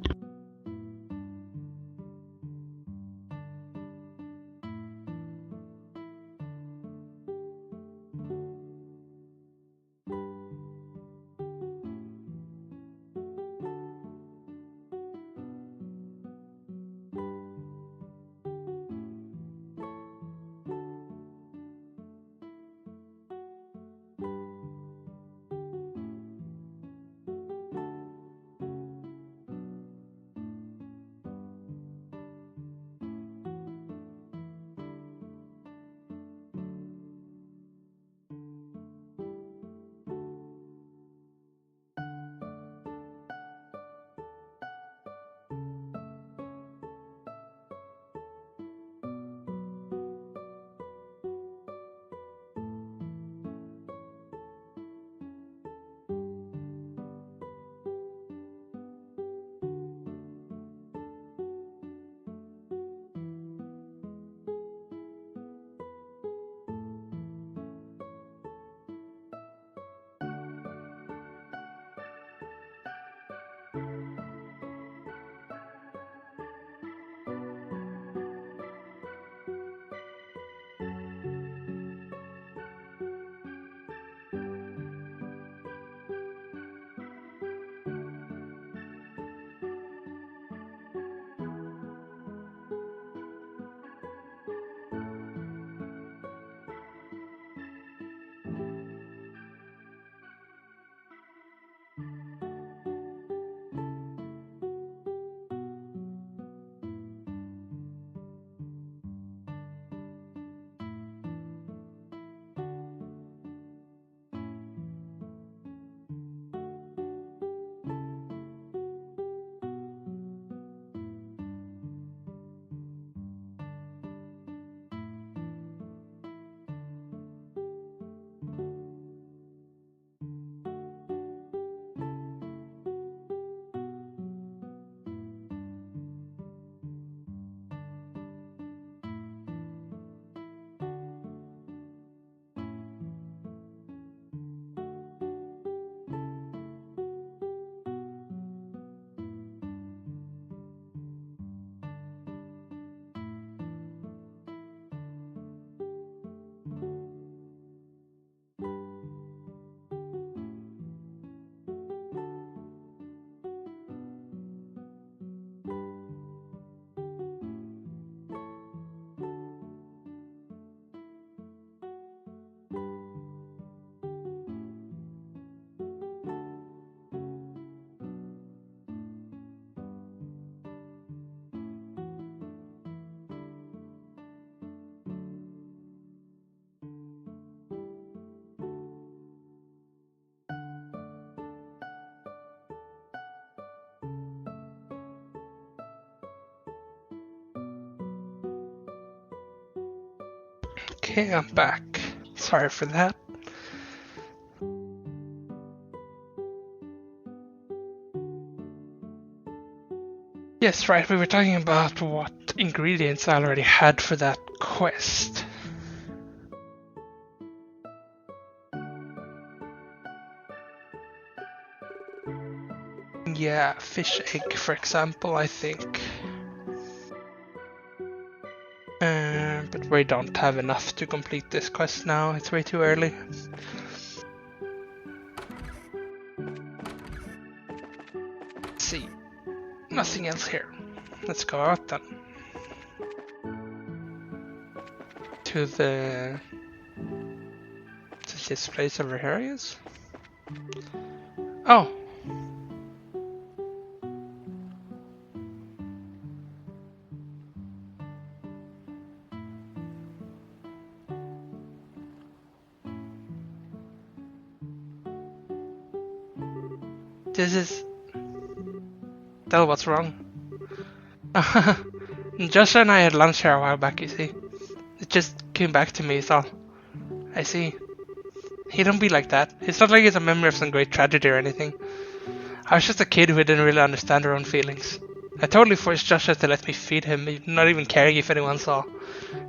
S1: Okay, I'm back. Sorry for that. Yes, right, we were talking about what ingredients I already had for that quest. the fish egg, for example, I think. But we don't have enough to complete this quest now, it's way too early. Let's see, nothing else here. Let's go out then. To this place over here, I guess? Oh! This is... Tell what's wrong. Joshua and I had lunch here a while back, you see. It just came back to me, so... I see. He don't be like that. It's not like it's a memory of some great tragedy or anything. I was just a kid who didn't really understand her own feelings. I totally forced Joshua to let me feed him, not even caring if anyone saw.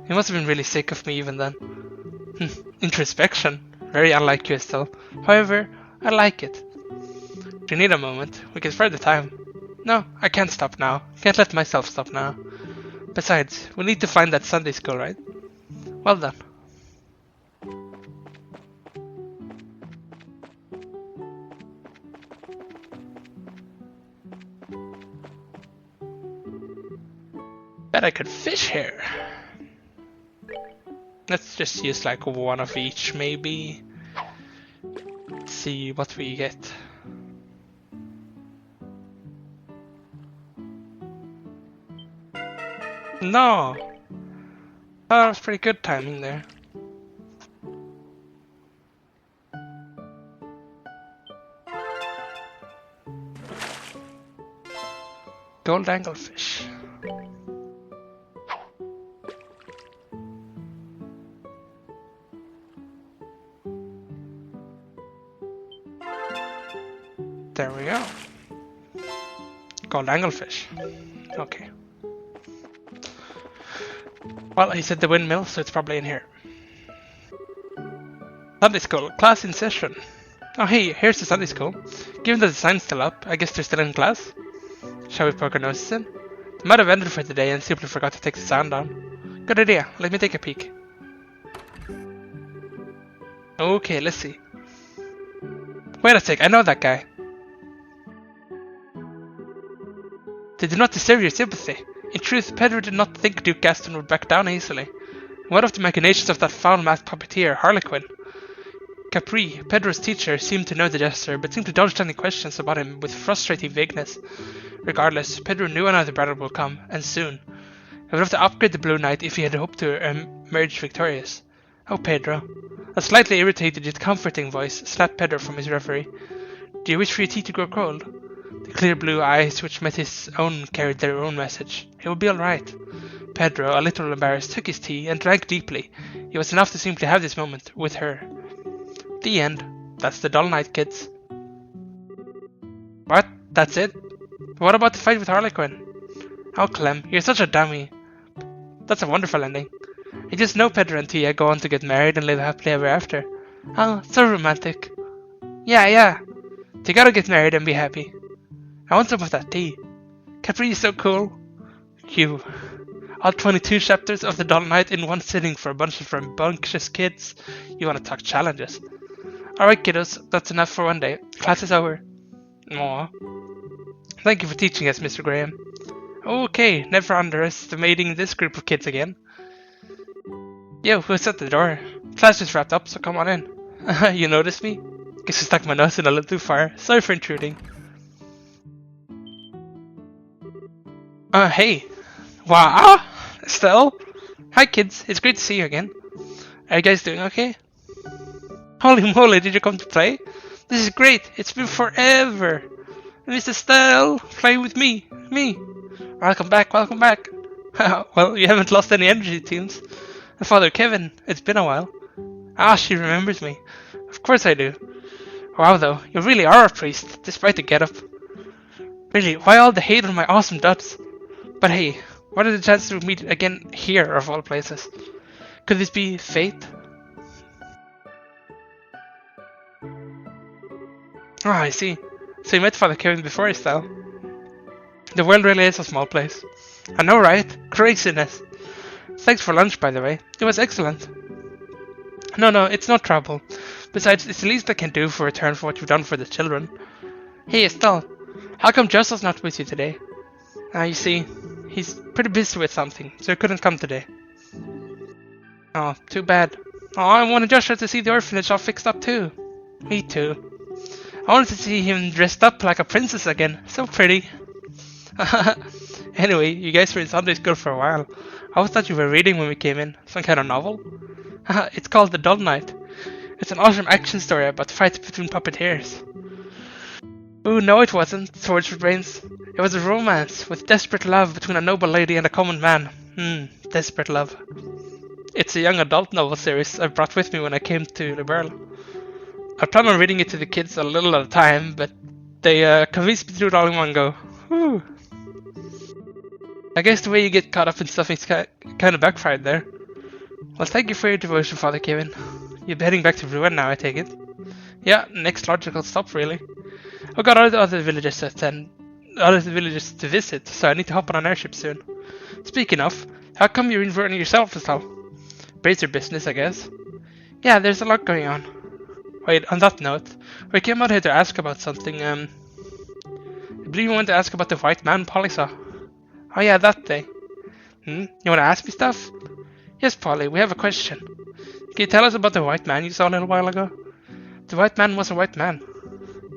S1: He must have been really sick of me even then. Introspection. Very unlike you, Estelle. However, I like it. Do you need a moment? We can spare the time. No, I can't stop now. Can't let myself stop now. Besides, we need to find that Sunday school, right? Well done. Bet I could fish here. Let's just use like one of each, maybe. See what we get. No! Oh, that was pretty good timing there. Gold anglefish. There we go. Gold anglefish. Okay. Well, he said the windmill, so it's probably in here. Sunday school, class in session. Oh hey, here's the Sunday school. Given that the sign's still up, I guess they're still in class. Shall we poke our noses in? They might have ended for today and simply forgot to take the sound down. Good idea, let me take a peek. Okay, let's see. Wait a sec, I know that guy. They do not deserve your sympathy. In truth, Pedro did not think Duke Gaston would back down easily. What of the machinations of that foul-mouthed puppeteer, Harlequin? Capri, Pedro's teacher, seemed to know the jester, but seemed to dodge any questions about him with frustrating vagueness. Regardless, Pedro knew another battle would come, and soon. He would have to upgrade the Blue Knight if he had hoped to emerge victorious. Oh, Pedro. A slightly irritated yet comforting voice slapped Pedro from his reverie. Do you wish for your tea to grow cold? The clear blue eyes which met his own carried their own message. It will be alright. Pedro, a little embarrassed, took his tea and drank deeply. It was enough to simply have this moment with her. The end. That's the dull night, kids. What? That's it? What about the fight with Harlequin? Oh, Clem, you're such a dummy. That's a wonderful ending. I just know Pedro and Tia go on to get married and live happily ever after. Oh, so romantic. Yeah. They gotta get married and be happy. I want some of that tea. Capri is so cool. You. All 22 chapters of the Dull Knight in one sitting for a bunch of rambunctious kids. You wanna talk challenges. Alright kiddos, that's enough for one day. Class is over. Aww. Thank you for teaching us, Mr. Graham. Okay, never underestimating this group of kids again. Yo, who's at the door? Class just wrapped up, so come on in. You noticed me? Guess I stuck my nose in a little too far. Sorry for intruding. Hey. Wow. Estelle? Hi kids, it's great to see you again. Are you guys doing okay? Holy moly, did you come to play? This is great, it's been forever. Miss Estelle, playing with me. Welcome back. Well, you haven't lost any energy, it seems. And Father Kevin, it's been a while. Ah, she remembers me. Of course I do. Wow though, you really are a priest, despite the getup. Really, why all the hate on my awesome duds? But hey, what are the chances we meet again here, of all places? Could this be fate? Ah, I see. So you met Father Kevin before, Estelle? The world really is a small place. I know, right? Craziness. Thanks for lunch, by the way. It was excellent. No, it's no trouble. Besides, it's the least I can do for return for what you've done for the children. Hey, Estelle. How come Jocel's not with you today? You see, he's pretty busy with something, so he couldn't come today. Oh, too bad. Oh, I wanted Joshua to see the orphanage all fixed up too. Me too. I wanted to see him dressed up like a princess again. So pretty. Anyway, you guys were in Sunday school for a while. I always thought you were reading when we came in. Some kind of novel? It's called The Dull Knight. It's an awesome action story about fights between puppeteers. Ooh, no it wasn't, Swords with Brains. It was a romance with desperate love between a noble lady and a common man. Desperate love. It's a young adult novel series I brought with me when I came to Liberl. I plan on reading it to the kids a little at a time, but they convinced me to do it all in one go. Whew. I guess the way you get caught up in stuff is kind of backfired there. Well, thank you for your devotion, Father Kevin. You're heading back to Rouen now, I take it? Yeah, next logical stop, really. I've got other villages to attend, other villages to visit, so I need to hop on an airship soon. Speaking of, how come you're in Rouen yourself as well? Bracer business, I guess. Yeah, there's a lot going on. Wait, on that note, we came out here to ask about something, I believe you wanted to ask about the white man Polly saw. Oh yeah, that day. You wanna ask me stuff? Yes, Polly, we have a question. Can you tell us about the white man you saw a little while ago? The white man was a white man.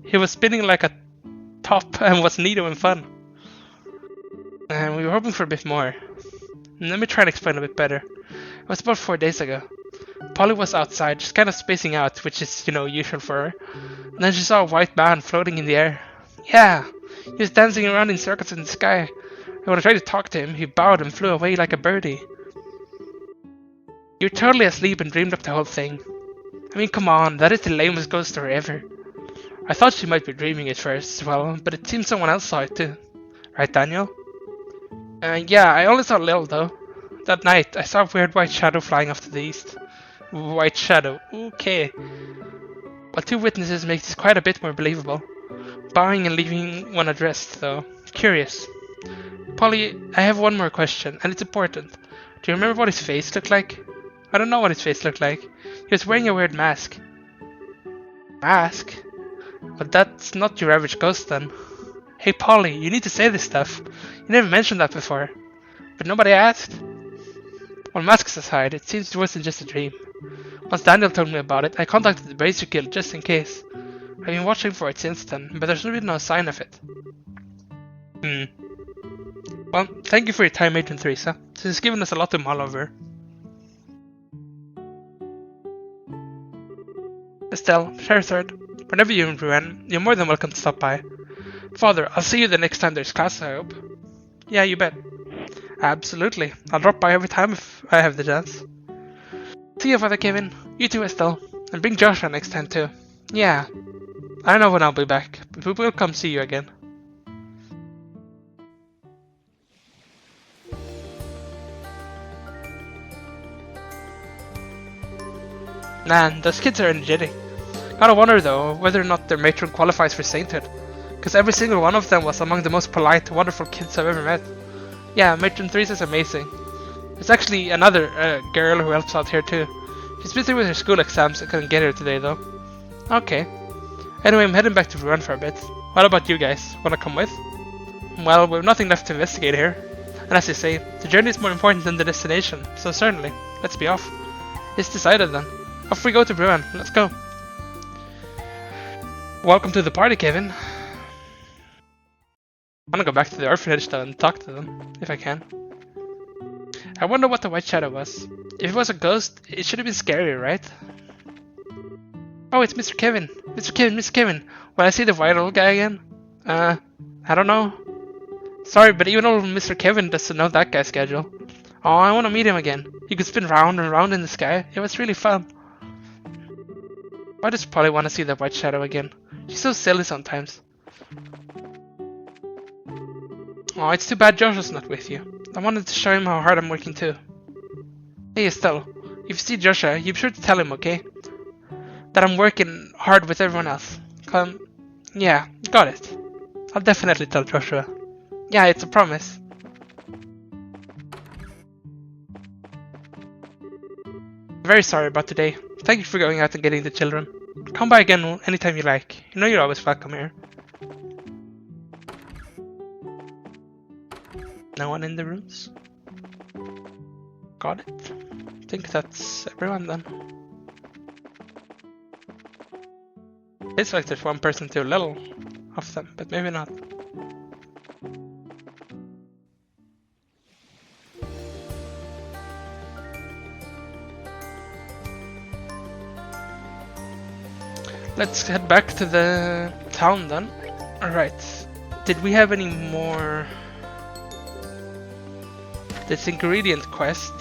S1: He was spinning like a top and was neato and fun. And we were hoping for a bit more. Let me try and explain a bit better. It was about 4 days ago. Polly was outside, just kind of spacing out, which is, usual for her. And then she saw a white man floating in the air. Yeah, he was dancing around in circles in the sky. And when I tried to talk to him, he bowed and flew away like a birdie. You're totally asleep and dreamed up the whole thing. I mean, come on, that is the lamest ghost story ever. I thought she might be dreaming at first as well, but it seems someone else saw it too. Right, Daniel? Yeah, I only saw Lil though. That night, I saw a weird white shadow flying off to the east. White shadow, okay. Well, 2 witnesses makes this quite a bit more believable. Bowing and leaving one addressed, though. Curious. Polly, I have one more question, and it's important. Do you remember what his face looked like? I don't know what his face looked like. He was wearing a weird mask. Mask? But that's not your average ghost then. Hey Polly, you need to say this stuff. You never mentioned that before. But nobody asked. Well, masks aside, it seems it wasn't just a dream. Once Daniel told me about it, I contacted the Bracer Guild just in case. I've been watching for it since then, but there's really no sign of it. Well, thank you for your time, Agent Theresa. This has given us a lot to mull over. Estelle, Charizard, whenever you're in Rouen, you're more than welcome to stop by. Father, I'll see you the next time there's class, I hope. Yeah, you bet. Absolutely. I'll drop by every time if I have the chance. See you, Father Kevin. You too, Estelle. And bring Joshua next time too. Yeah. I don't know when I'll be back, but we will come see you again. Man, those kids are energetic. Gotta wonder though, whether or not their matron qualifies for sainthood. Cause every single one of them was among the most polite, wonderful kids I've ever met. Yeah, Matron Theresa's amazing. There's actually another girl who helps out here too. She's busy with her school exams and couldn't get here today though. Okay. Anyway, I'm heading back to Rouen for a bit. What about you guys? Wanna come with? Well, we've nothing left to investigate here. And as you say, the journey is more important than the destination, so certainly, let's be off. It's decided then. Off we go to Rouen, let's go. Welcome to the party, Kevin. I'm gonna go back to the orphanage though and talk to them, if I can. I wonder what the white shadow was. If it was a ghost, it should have been scary, right? Oh, it's Mr. Kevin. Mr. Kevin. Will I see the white old guy again? I don't know. Sorry, but even old Mr. Kevin doesn't know that guy's schedule. Oh, I want to meet him again. He could spin round and round in the sky. It was really fun. Why does Polly want to see that white shadow again? She's so silly sometimes. Oh, it's too bad Joshua's not with you. I wanted to show him how hard I'm working too. Hey Estelle, if you see Joshua, you be sure to tell him, okay? That I'm working hard with everyone else. Yeah, Got it. I'll definitely tell Joshua. Yeah, it's a promise. Very sorry about today. Thank you for going out and getting the children. Come by again anytime you like. You know you're always welcome here. No one in the rooms? Got it. I think that's everyone then. It's like there's one person too little of them, but maybe not. Let's head back to the town then. Alright. Did we have any more... This ingredient quest,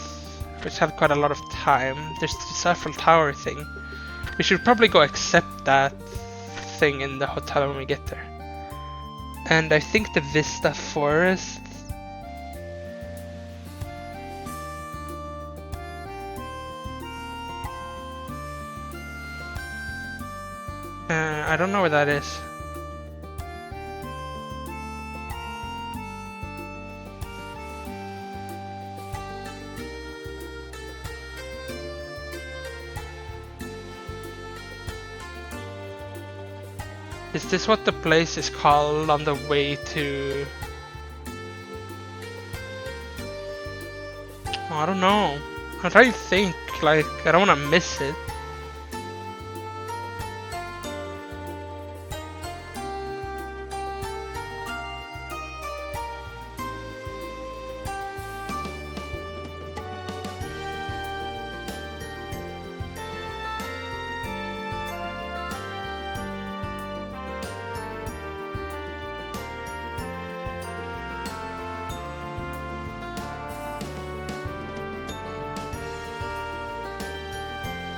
S1: which had quite a lot of time. There's the Eiffel Tower thing. We should probably go accept that thing in the hotel when we get there. And I think the Vista Forest... I don't know where that is. Is this what the place is called on the way to... Oh, I don't know. I'm trying to think, like, I don't want to miss it.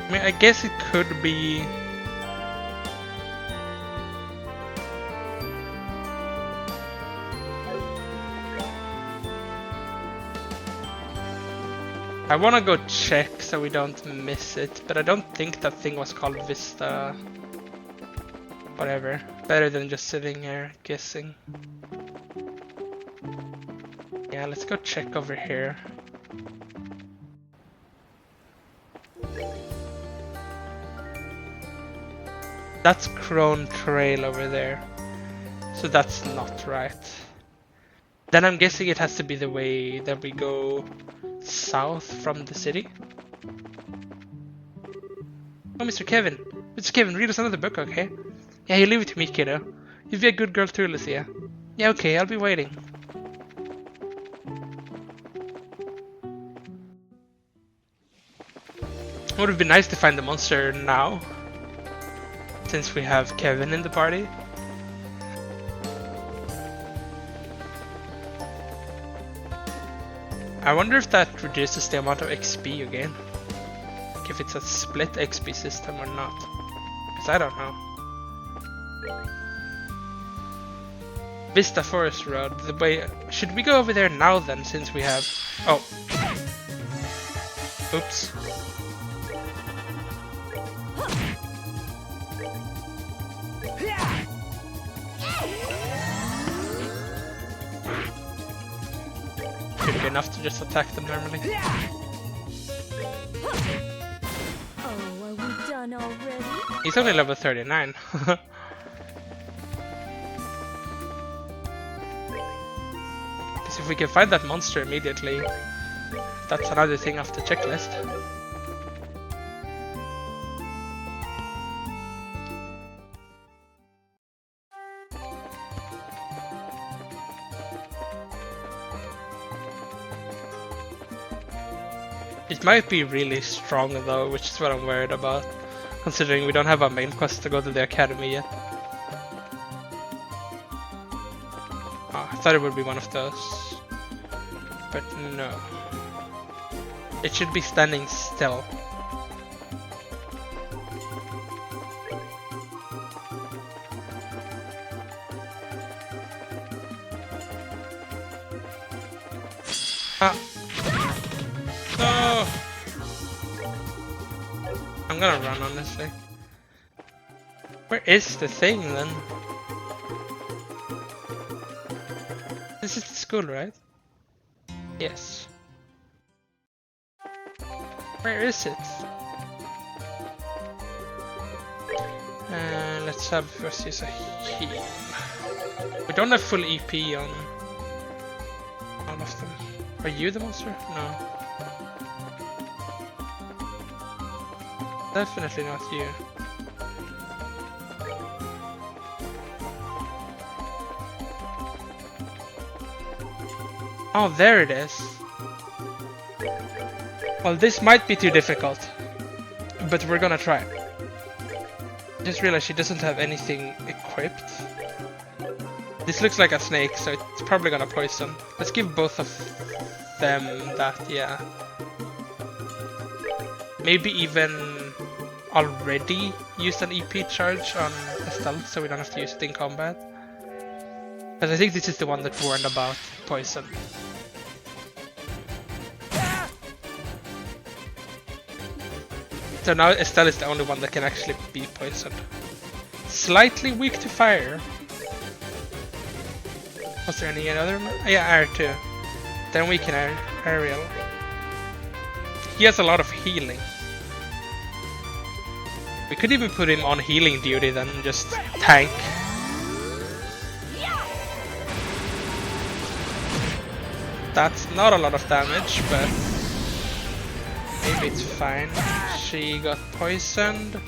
S1: I mean, I guess it could be... I want to go check so we don't miss it, but I don't think that thing was called Vista... Whatever. Better than just sitting here guessing. Yeah, let's go check over here. That's Crone Trail over there. So that's not right. Then I'm guessing it has to be the way that we go south from the city. Oh, Mr. Kevin. Mr. Kevin, read us another book, okay? Yeah, you leave it to me, kiddo. You be a good girl too, Lucia. Yeah, okay, I'll be waiting. It would have been nice to find the monster now, since we have Kevin in the party. I wonder if that reduces the amount of XP you gain. Like if it's a split XP system or not. Because I don't know. Vista Forest Road, the way... Should we go over there now then, since we have... Oh. Oops. Should be enough to just attack them normally.
S2: Oh, are we done already?
S1: He's only level 39. Because if we can find that monster immediately, that's another thing off the checklist. It might be really strong though, which is what I'm worried about, considering we don't have a main quest to go to the academy yet. Oh, I thought it would be one of those, but no. It should be standing still. Ah. No! I'm gonna run, honestly. Where is the thing then? This is the school, right? Yes. Where is it? Let's have first use a heal. We don't have full EP on all of them. Are you the monster? No. Definitely not you. Oh, there it is. Well, this might be too difficult, but we're gonna try. Just realized she doesn't have anything equipped. This looks like a snake, so it's probably gonna poison. Let's give both of them that, yeah. Maybe even already use an EP charge on Estelle, so we don't have to use it in combat. But I think this is the one that warned about poison. So now Estelle is the only one that can actually be poisoned. Slightly weak to fire. Was there any other? Yeah, air too. Then we can aerial. He has a lot of healing. We could even put him on healing duty then, just tank. That's not a lot of damage, but maybe it's fine. She got poisoned.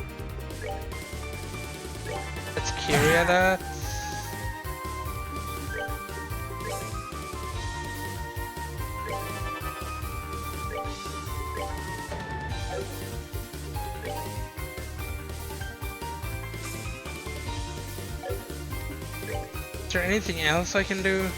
S1: Let's Kyria that. Is there anything else I can do?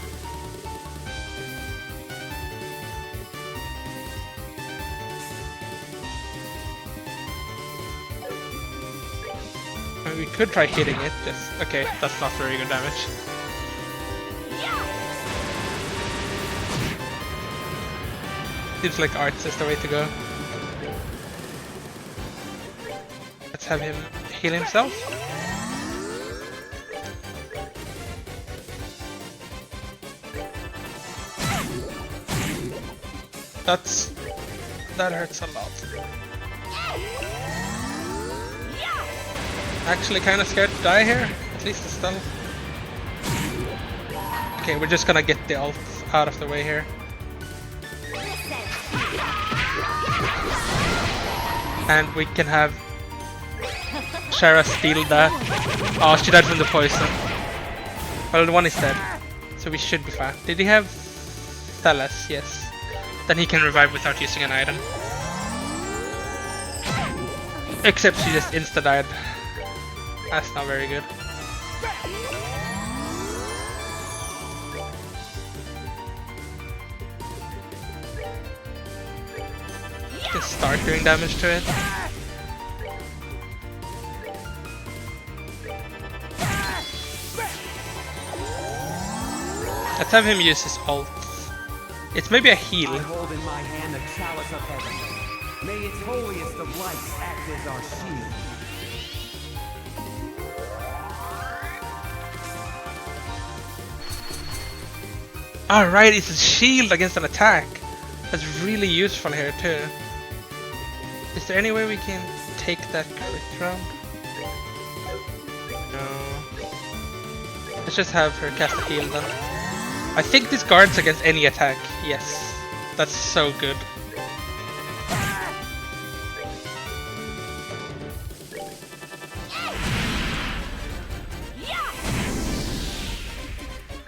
S1: We could try hitting it, just okay, that's not very good damage. Seems like arts is the way to go. Let's have him heal himself. That hurts a lot. Actually kinda scared to die here, at least Estelle. Okay, we're just gonna get the ult out of the way here. And we can have Shara steal that. Oh, she died from the poison. Well, the one is dead, so we should be fine. Did he have Thalas? Yes. Then he can revive without using an item. Except she just insta-died. That's not very good. Just start doing damage to it. Let's have him use his ult. It's maybe a heal.
S3: I hold in my hand the chalice of heaven. May its holiest of lights act as our shield.
S1: Alright, it's a shield against an attack. That's really useful here too. Is there any way we can take that crit round? No. Let's just have her cast a heal then. I think this guards against any attack. Yes. That's so good.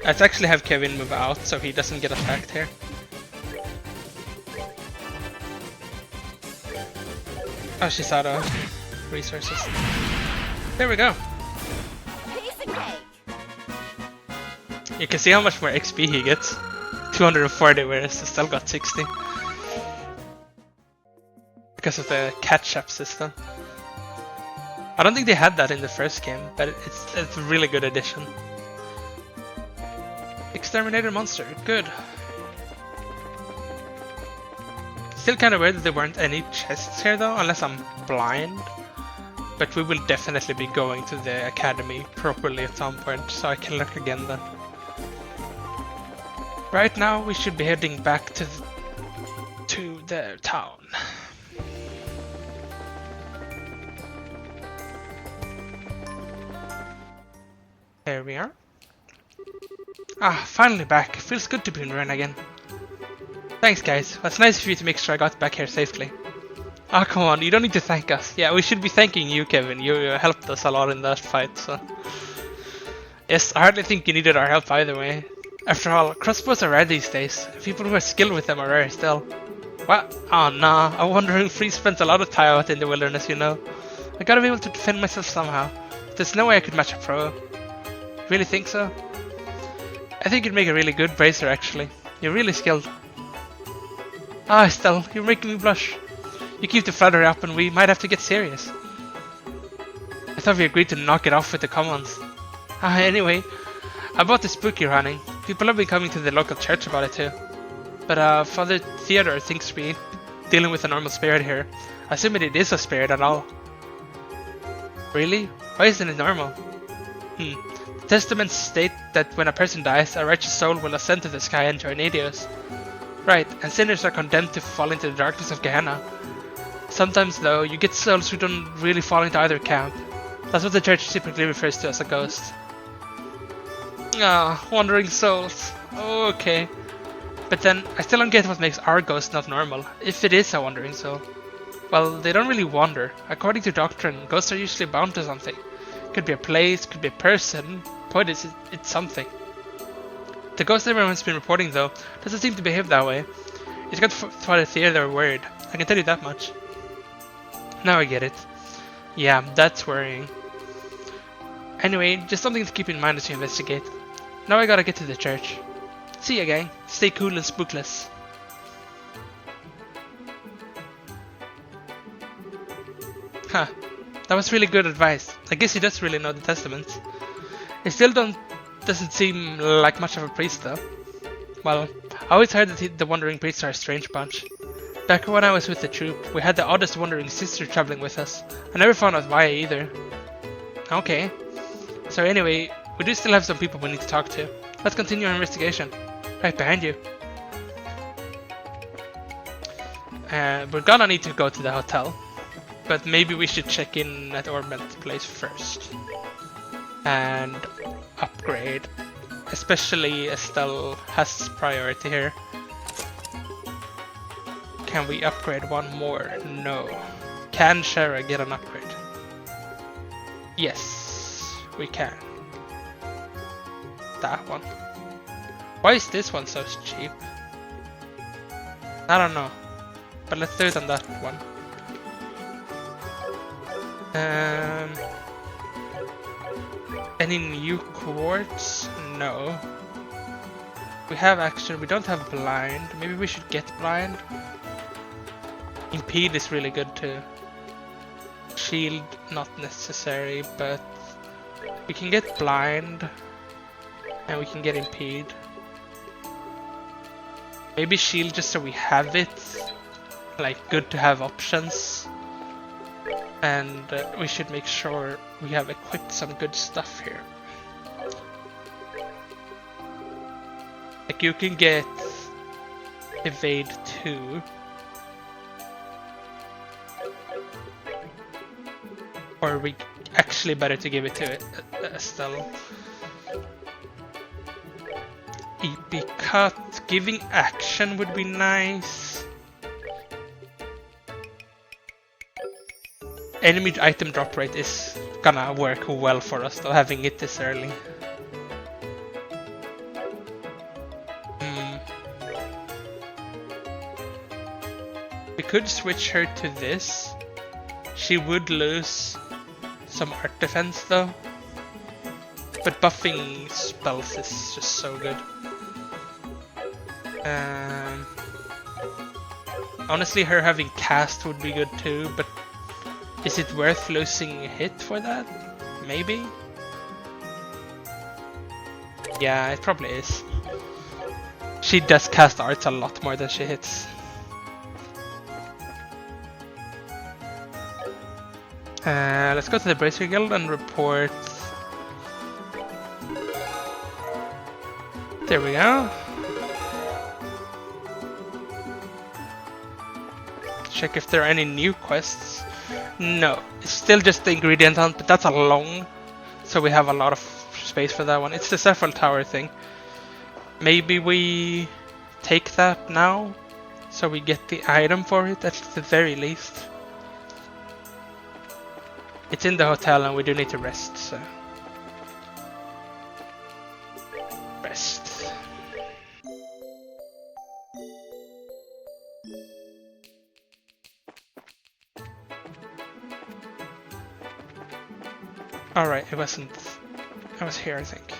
S1: Let's actually have Kevin move out so he doesn't get attacked here. Oh, she's out of resources. There we go. You can see how much more XP he gets. 240, whereas Estelle got 60. Because of the catch-up system. I don't think they had that in the first game, but it's a really good addition. Exterminator monster, good. Still kind of weird that there weren't any chests here though, unless I'm blind. But we will definitely be going to the academy properly at some point, so I can look again then. Right now we should be heading back to the town. There we are. Ah, finally back. Feels good to be in Ren again. Thanks guys, that's nice of you to make sure I got back here safely. Ah, come on, you don't need to thank us. Yeah, we should be thanking you, Kevin. You helped us a lot in that fight, so... Yes, I hardly think you needed our help either way. After all, crossbows are rare these days. People who are skilled with them are rare still. What? Oh nah, a wandering free spends a lot of time out in the wilderness, you know. I gotta be able to defend myself somehow. There's no way I could match a pro. Really think so? I think you'd make a really good bracer actually. You're really skilled. Ah, Estelle, you're making me blush. You keep the flattery up and we might have to get serious. I thought we agreed to knock it off with the commons. Ah, anyway, about the spooky running. People have been coming to the local church about it too. But Father Theodore thinks we ain't dealing with a normal spirit here. Assuming it is a spirit at all. Really? Why isn't it normal? The testaments state that when a person dies, a righteous soul will ascend to the sky and join Adios. Right, and sinners are condemned to fall into the darkness of Gehenna. Sometimes though, you get souls who don't really fall into either camp. That's what the church typically refers to as a ghost. Ah, wandering souls. Oh, okay. But then, I still don't get what makes our ghost not normal, if it is a wandering soul. Well, they don't really wander. According to doctrine, ghosts are usually bound to something. Could be a place, could be a person. Point is, it's something. The ghost everyone's been reporting though, doesn't seem to behave that way. It's got Father Theodore worried, I can tell you that much. Now I get it. Yeah, that's worrying. Anyway, just something to keep in mind as you investigate. Now I gotta get to the church. See ya gang, stay cool and spookless. Huh, that was really good advice. I guess he does really know the testaments. He still doesn't seem like much of a priest though. Well, I always heard that the wandering priests are a strange bunch. Back when I was with the troop, we had the oddest wandering sister traveling with us. I never found out why either. Okay. So anyway, we do still have some people we need to talk to. Let's continue our investigation. Right behind you. We're gonna need to go to the hotel. But maybe we should check in at Orbment's place first. And upgrade. Especially Estelle has priority here. Can we upgrade one more? No. Can Shara get an upgrade? Yes, we can. That one. Why is this one so cheap? I don't know. But let's do it on that one. Any new quartz? No. We have action, we don't have blind. Maybe we should get blind. Impede is really good too. Shield, not necessary, but we can get blind. And we can get impede. Maybe shield just so we have it. Like, good to have options. And we should make sure we have equipped some good stuff here. Like you can get evade 2. Or we actually better to give it to Estelle. EP cut, giving action would be nice. Enemy item drop rate is gonna work well for us though, having it this early. We could switch her to this. She would lose some art defense though. But buffing spells is just so good. Honestly, her having cast would be good too, but is it worth losing a hit for that? Maybe? Yeah, it probably is. She does cast arts a lot more than she hits. Let's go to the Bracer Guild and report. There we go. check if there are any new quests. No, it's still just the ingredient hunt, but that's a long, so we have a lot of space for that one. It's the Saffron Tower thing. Maybe we take that now, so we get the item for it at the very least. It's in the hotel and we do need to rest, so... Rest. Alright, it wasn't... I was here, I think.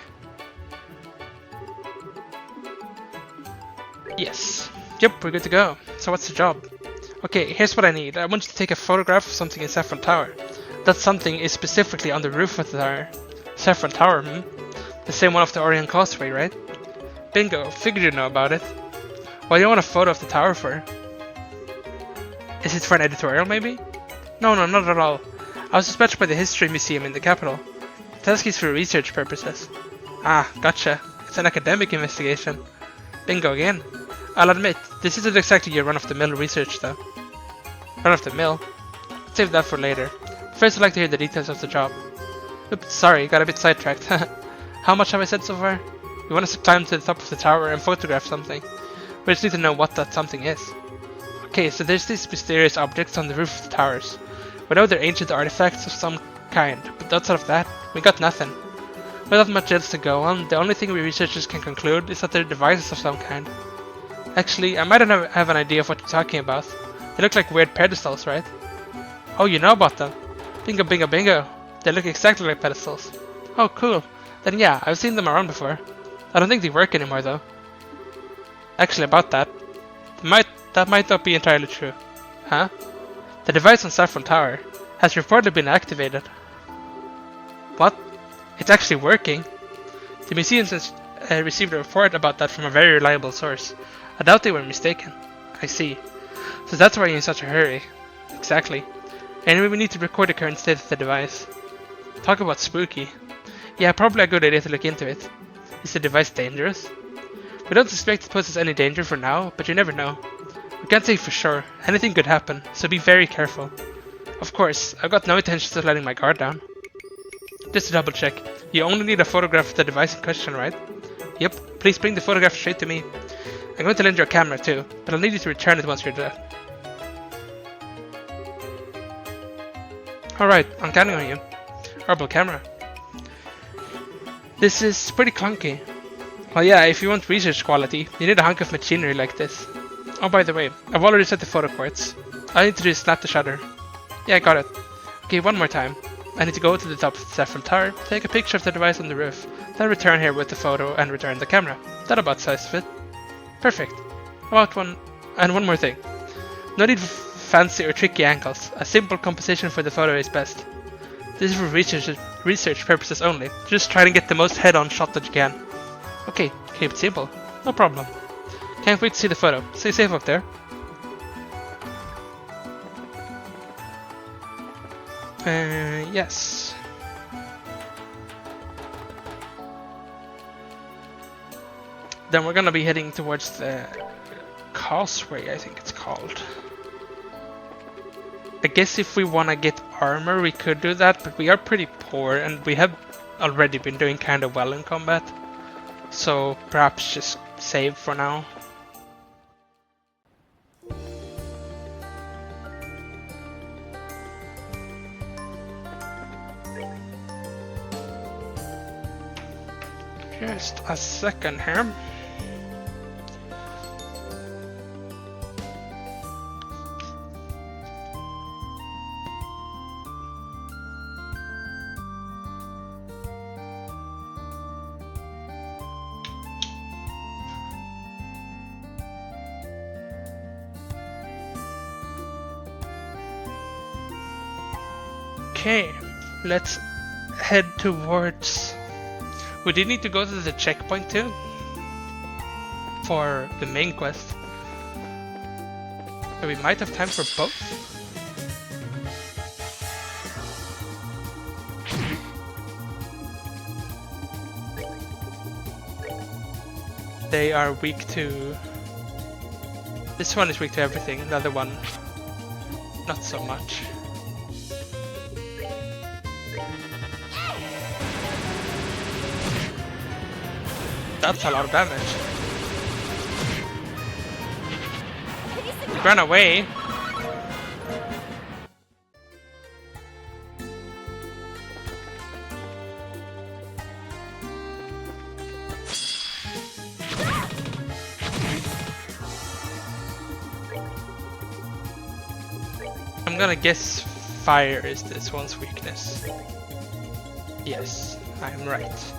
S1: Yes. Yep, we're good to go. So what's the job? Okay, here's what I need. I want you to take a photograph of something in Saffron Tower. That something is specifically on the roof of the tower. Saffron Tower, The same one off the Orion Causeway, right? Bingo, figured you'd know about it. What do you want a photo of the tower for? Is it for an editorial, maybe? No, not at all. I was dispatched by the History Museum in the capital. The task is for research purposes. Ah, gotcha. It's an academic investigation. Bingo again. I'll admit, this isn't exactly your run-of-the-mill research, though. Run-of-the-mill? Save that for later. First, I'd like to hear the details of the job. Oops, sorry, got a bit sidetracked. How much have I said so far? You want us to climb to the top of the tower and photograph something. We just need to know what that something is. Okay, so there's these mysterious objects on the roof of the towers. We know they're ancient artifacts of some kind, but outside of that, we got nothing. Without much else to go on, the only thing we researchers can conclude is that they're devices of some kind. Actually, I might have an idea of what you're talking about. They look like weird pedestals, right? Oh, you know about them? Bingo, bingo, bingo. They look exactly like pedestals. Oh, cool. Then yeah, I've seen them around before. I don't think they work anymore, though. Actually, about that, that might not be entirely true. Huh? The device on Saffron Tower has reportedly been activated. What? It's actually working? The museum received a report about that from a very reliable source. I doubt they were mistaken. I see. So that's why you're in such a hurry. Exactly. Anyway, we need to record the current state of the device. Talk about spooky. Yeah, probably a good idea to look into it. Is the device dangerous? We don't suspect it poses any danger for now, but you never know. We can't say for sure. Anything could happen, so be very careful. Of course, I've got no intentions of letting my guard down. Just to double check, you only need a photograph of the device in question, right? Yep, please bring the photograph straight to me. I'm going to lend you a camera too, but I'll need you to return it once you're done. Alright, I'm counting on you. Herbal camera. This is pretty clunky. Well yeah, if you want research quality, you need a hunk of machinery like this. Oh, by the way, I've already set the photo quartz. I need to just snap the shutter. Yeah, I got it. Okay, one more time. I need to go to the top of the Saffron Tower, take a picture of the device on the roof, then return here with the photo and return the camera. That about size fit. Perfect. One more thing. No need for fancy or tricky angles. A simple composition for the photo is best. This is for research purposes only. Just try to get the most head-on shot that you can. Okay, keep it simple. No problem. Can't wait to see the photo. Stay safe up there. Yes. Then we're gonna be heading towards the causeway, I think it's called. I guess if we wanna get armor, we could do that, but we are pretty poor and we have already been doing kind of well in combat. So perhaps just save for now. Just a second here. Okay, let's head towards... We did need to go to the checkpoint too, for the main quest. But we might have time for both. They are weak to... This one is weak to everything, the other one Not so much. That's a lot of damage. He ran away. I'm gonna guess fire is this one's weakness. Yes, I'm right.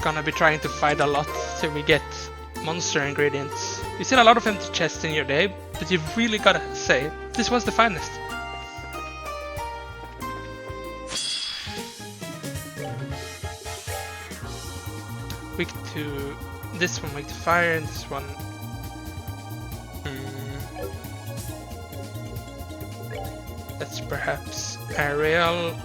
S1: Gonna be trying to fight a lot till we get monster ingredients. You've seen a lot of empty chests in your day, but you've really gotta say, this was the finest. Weak to this one, weak to fire, and this one. That's perhaps aerial.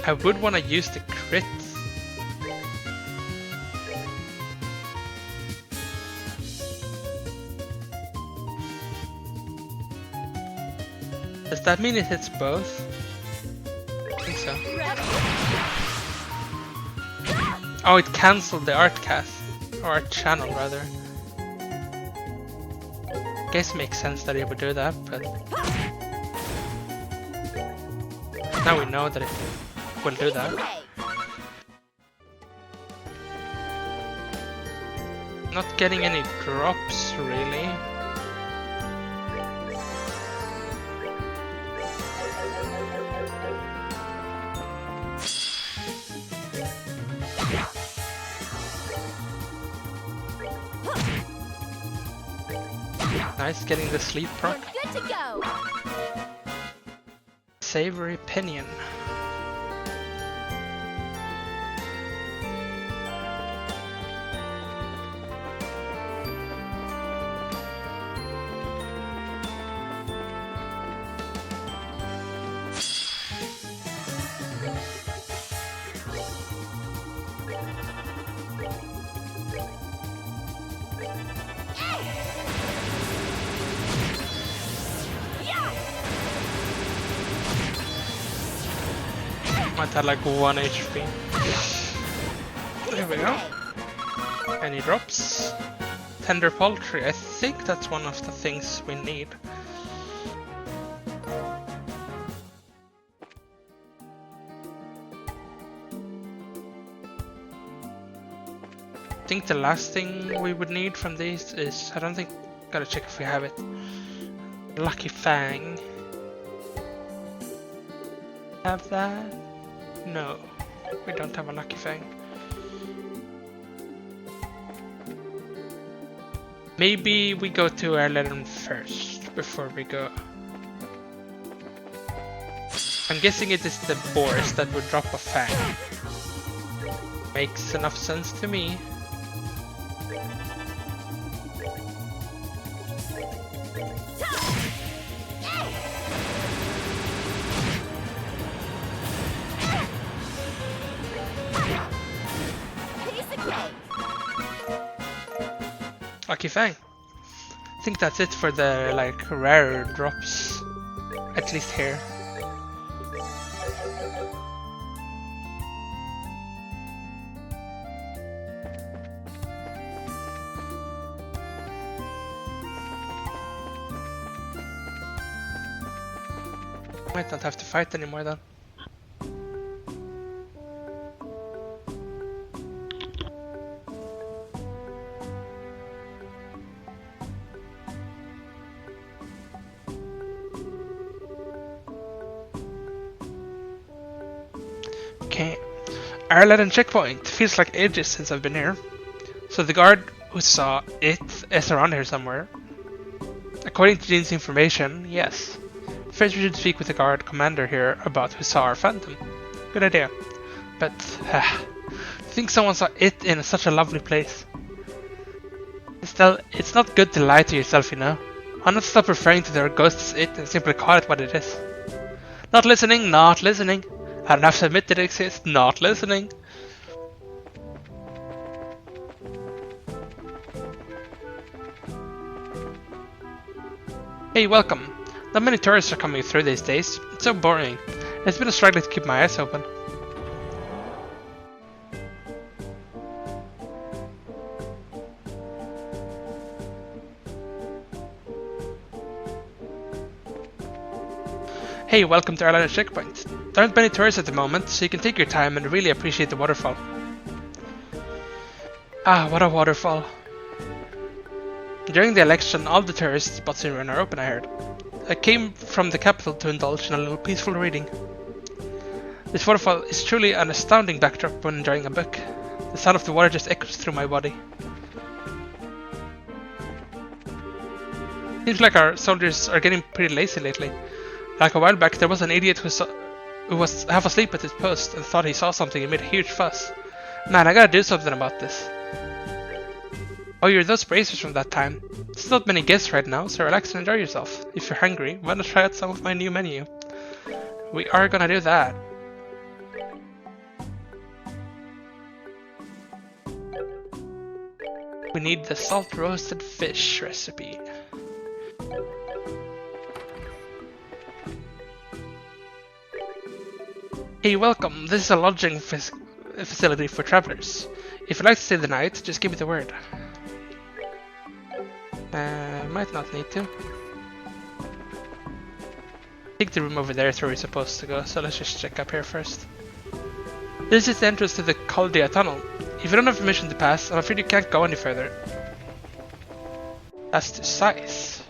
S1: I would want to use the crit. Does that mean it hits both? I think so. Oh, it cancelled the art cast. Or art channel, rather. Guess it makes sense that it would do that, but... now we know that it will do that. Not getting any drops, really. Nice, getting the sleep proc.
S2: Good to go.
S1: Savory Pinion. Might have like 1 HP. There we go. Any drops? Tender Poultry. I think that's one of the things we need. I think the last thing we would need from these is, I don't think, gotta check if we have it. Lucky Fang. Have that? No, we don't have a Lucky Fang. Maybe we go to Erlen first before we go. I'm guessing it is the boars that would drop a fang. Makes enough sense to me. Lucky Fang. I think that's it for the like rare drops, at least here. Might not have to fight anymore then. Okay, Arleden checkpoint. Feels like ages since I've been here. So the guard who saw it is around here somewhere. According to Jean's information, yes. First we should speak with the guard commander here about who saw our phantom. Good idea. But, to think someone saw it in such a lovely place. Still, it's not good to lie to yourself, you know. Why not stop referring to their ghost as it and simply call it what it is? Not listening, not listening. I don't have to admit that it exists, not listening. Hey, welcome. Not many tourists are coming through these days. It's so boring. It's been a struggle to keep my eyes open. Hey, welcome to Airliner Checkpoint. There aren't many tourists at the moment, so you can take your time and really appreciate the waterfall. Ah, what a waterfall. During the election, all the tourist spots in Rune are open, I heard. I came from the capital to indulge in a little peaceful reading. This waterfall is truly an astounding backdrop when enjoying a book. The sound of the water just echoes through my body. Seems like our soldiers are getting pretty lazy lately. Like a while back, there was an idiot who was half asleep at his post and thought he saw something and made a huge fuss. Man, I gotta do something about this. Oh, you're those bracers from that time. There's not many guests right now, so relax and enjoy yourself. If you're hungry, why not try out some of my new menu? We are gonna do that. We need the salt roasted fish recipe. Hey, welcome. This is a lodging facility for travelers. If you'd like to stay the night, just give me the word. Might not need to. I think the room over there is where we're supposed to go, so let's just check up here first. This is the entrance to the Col Dia tunnel. If you don't have permission to pass, I'm afraid you can't go any further. That's the size.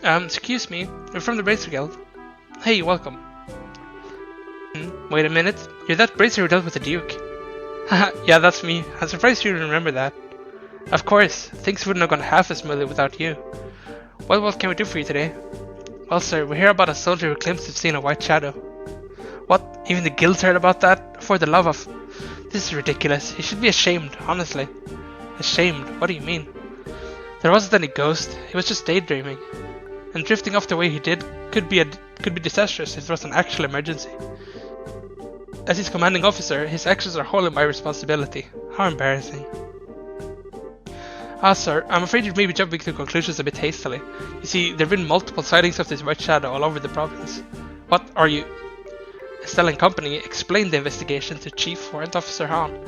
S1: Excuse me, you're from the Bracer Guild. Hey, welcome. Wait a minute, you're that bracer who dealt with the Duke. Haha, yeah, that's me. I'm surprised you remember that. Of course, things wouldn't have gone half as smoothly without you. Well, what can we do for you today? Well, sir, we hear about a soldier who claims to have seen a white shadow. What? Even the guilds heard about that? For the love of... This is ridiculous. You should be ashamed, honestly. Ashamed? What do you mean? There wasn't any ghost. He was just daydreaming. And drifting off the way he did could be disastrous if there was an actual emergency. As his commanding officer, his actions are wholly my responsibility. How embarrassing. Ah, sir, I'm afraid you may be jumping to conclusions a bit hastily. You see, there have been multiple sightings of this white shadow all over the province. What are you... Estelle and company explained the investigation to Chief Warrant Officer Hahn.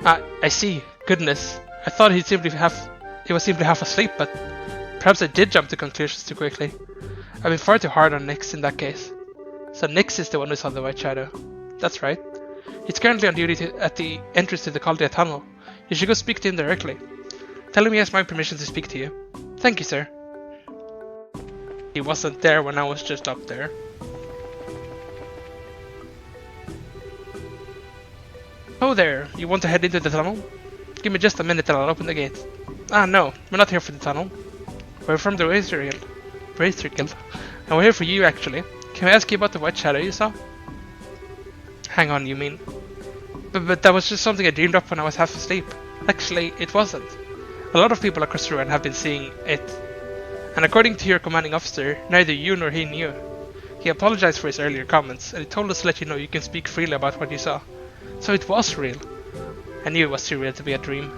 S1: Ah, I see. Goodness. I thought he was simply half asleep, but perhaps I did jump to conclusions too quickly. I've been far too hard on Nyx in that case. So Nyx is the one who saw the white shadow. That's right. He's currently on duty at the entrance to the Col Dia tunnel. You should go speak to him directly. Tell him he has my permission to speak to you. Thank you, sir. He wasn't there when I was just up there. Oh there, you want to head into the tunnel? Give me just a minute and I'll open the gate. Ah no, we're not here for the tunnel. We're from the Bracer Guild. And we're here for you actually. Can I ask you about the white shadow you saw? Hang on, you mean? But that was just something I dreamed up when I was half asleep. Actually, it wasn't. A lot of people across Ruin have been seeing it. And according to your commanding officer, neither you nor he knew. He apologized for his earlier comments, and he told us to let you know you can speak freely about what you saw. So it was real. I knew it was too real to be a dream.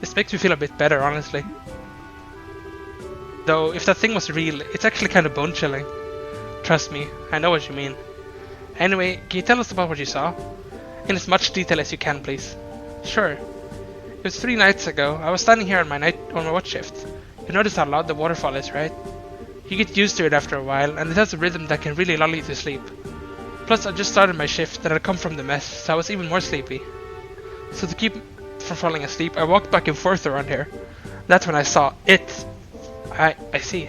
S1: This makes me feel a bit better, honestly. Though, if that thing was real, it's actually kind of bone-chilling. Trust me, I know what you mean. Anyway, can you tell us about what you saw? In as much detail as you can, please. Sure. It was 3 nights ago. I was standing here on my watch shift. You notice how loud the waterfall is, right? You get used to it after a while, and it has a rhythm that can really lull you to sleep. Plus, I just started my shift, and I'd come from the mess, so I was even more sleepy. So to keep from falling asleep, I walked back and forth around here. That's when I saw it. I see.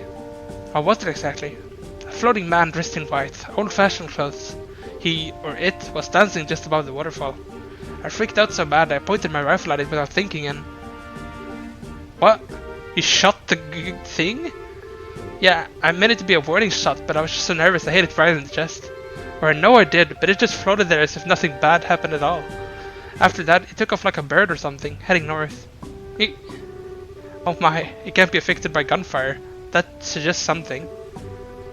S1: What was it exactly? A floating man dressed in white, old-fashioned clothes. He he or it was dancing just above the waterfall. I freaked out so bad I pointed my rifle at it without thinking and... What? You shot the thing? Yeah, I meant it to be a warning shot, but I was just so nervous I hit it right in the chest. Or I know I did, but it just floated there as if nothing bad happened at all. After that, it took off like a bird or something, heading north. Oh my, it can't be affected by gunfire. That suggests something.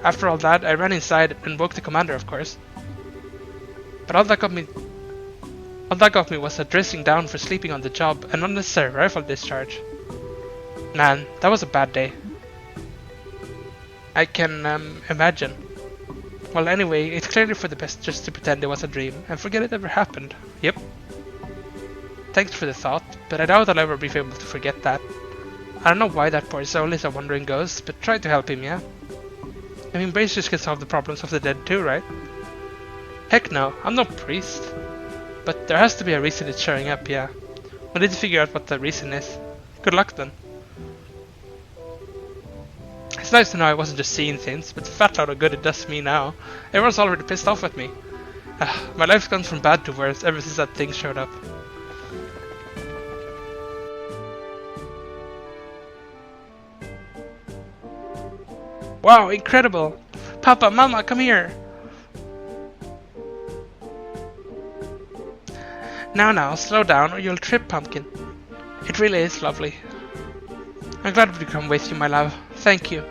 S1: After all that, I ran inside and woke the commander, of course. But all that got me was a dressing down for sleeping on the job and unnecessary rifle discharge. Man, that was a bad day. I can imagine. Well, anyway, it's clearly for the best just to pretend it was a dream and forget it ever happened. Yep. Thanks for the thought, but I doubt I'll ever be able to forget that. I don't know why that poor soul is a wandering ghost, but try to help him, yeah? I mean, bracers can solve the problems of the dead too, right? Heck no, I'm no priest. But there has to be a reason it's showing up, yeah. We need to figure out what the reason is. Good luck then. It's nice to know I wasn't just seeing things, but the fat load of good it does me now. Everyone's already pissed off at me. My life's gone from bad to worse ever since that thing showed up. Wow, incredible! Papa, Mama, come here! Now, slow down or you'll trip, Pumpkin. It really is lovely. I'm glad to come with you, my love. Thank you.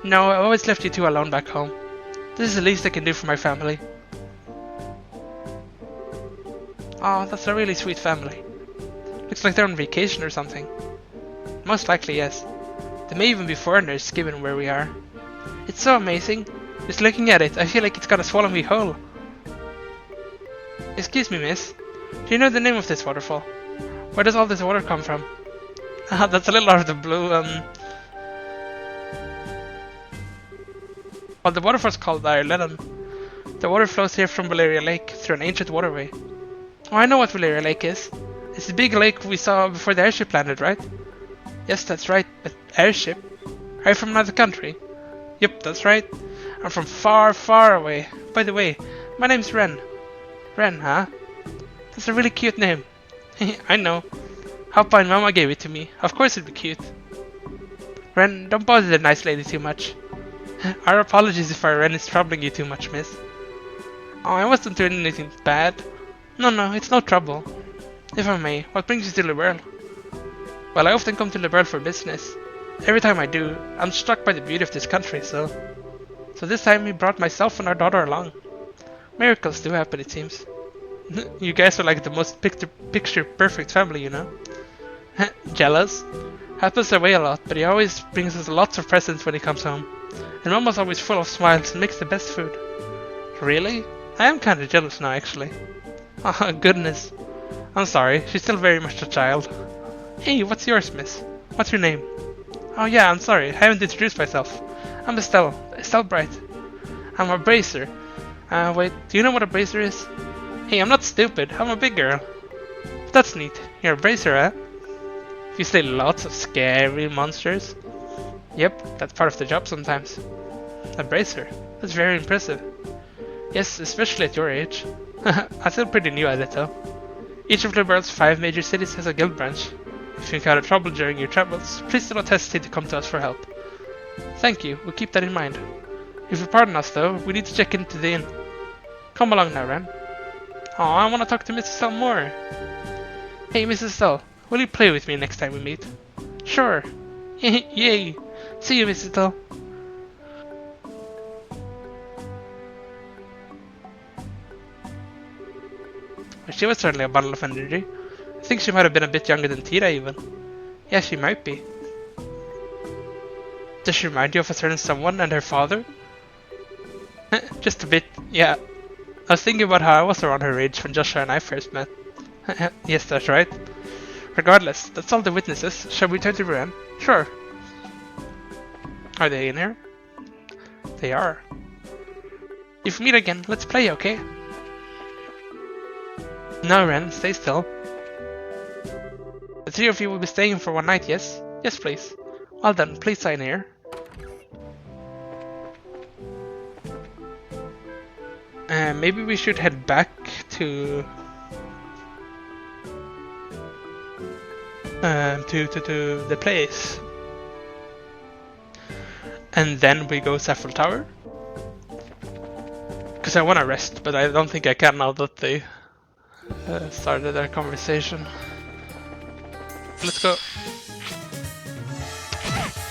S1: No, I always left you two alone back home. This is the least I can do for my family. Oh, that's a really sweet family. Looks like they're on vacation or something. Most likely, yes. They may even be foreigners, given where we are. It's so amazing. Just looking at it, I feel like it's gonna swallow me whole. Excuse me, miss. Do you know the name of this waterfall? Where does all this water come from? That's a little out of the blue, Well, the waterfall's called Ireland. The water flows here from Valeria Lake through an ancient waterway. Oh, I know what Valeria Lake is. It's the big lake we saw before the airship landed, right? Yes, that's right, but airship? Are you from another country? Yep, that's right. I'm from far, far away. By the way, my name's Ren. Ren, huh? That's a really cute name. I know. Hoppa and Mama gave it to me. Of course it'd be cute. Ren, don't bother the nice lady too much. Our apologies if our Ren is troubling you too much, miss. Oh, I wasn't doing anything bad. No, it's no trouble. If I may, what brings you to Liberl? Well, I often come to Liberl for business. Every time I do, I'm struck by the beauty of this country, so this time we brought myself and our daughter along. Miracles do happen, it seems. You guys are like the most picture-perfect family, you know? Jealous? Happens our way a lot, but he always brings us lots of presents when he comes home. And Mama's always full of smiles and makes the best food. Really? I am kinda jealous now, actually. Oh, goodness. I'm sorry, she's still very much a child. Hey, what's yours, miss? What's your name? Oh yeah, I'm sorry, I haven't introduced myself. I'm Estelle Bright. I'm a bracer. Wait, do you know what a bracer is? Hey, I'm not stupid, I'm a big girl. That's neat, you're a bracer, huh? You slay lots of scary monsters? Yep, that's part of the job sometimes. A bracer, that's very impressive. Yes, especially at your age. I'm still pretty new at it though. Each of the world's 5 major cities has a guild branch. If you encounter trouble during your travels, please do not hesitate to come to us for help. Thank you, we'll keep that in mind. If you pardon us though, we need to check into the inn. Come along now, Ren. Oh, I want to talk to Mrs. Estelle more. Hey, Mrs. Estelle, will you play with me next time we meet? Sure. Yay! See you, Mrs. Estelle. She was certainly a bundle of energy. I think she might have been a bit younger than Tira even. Yeah, she might be. Does she remind you of a certain someone and her father? Just a bit, yeah. I was thinking about how I was around her age when Joshua and I first met. Yes, that's right. Regardless, that's all the witnesses. Shall we turn to Ren? Sure. Are they in here? They are. If we meet again, let's play, okay? No, Ren, stay still. The 3 of you will be staying for one night, yes? Yes, please. Well then, please sign here. Maybe we should head back to the place, and then we go Saffron Tower. Because I want to rest, but I don't think I can now that they started their conversation. Let's go.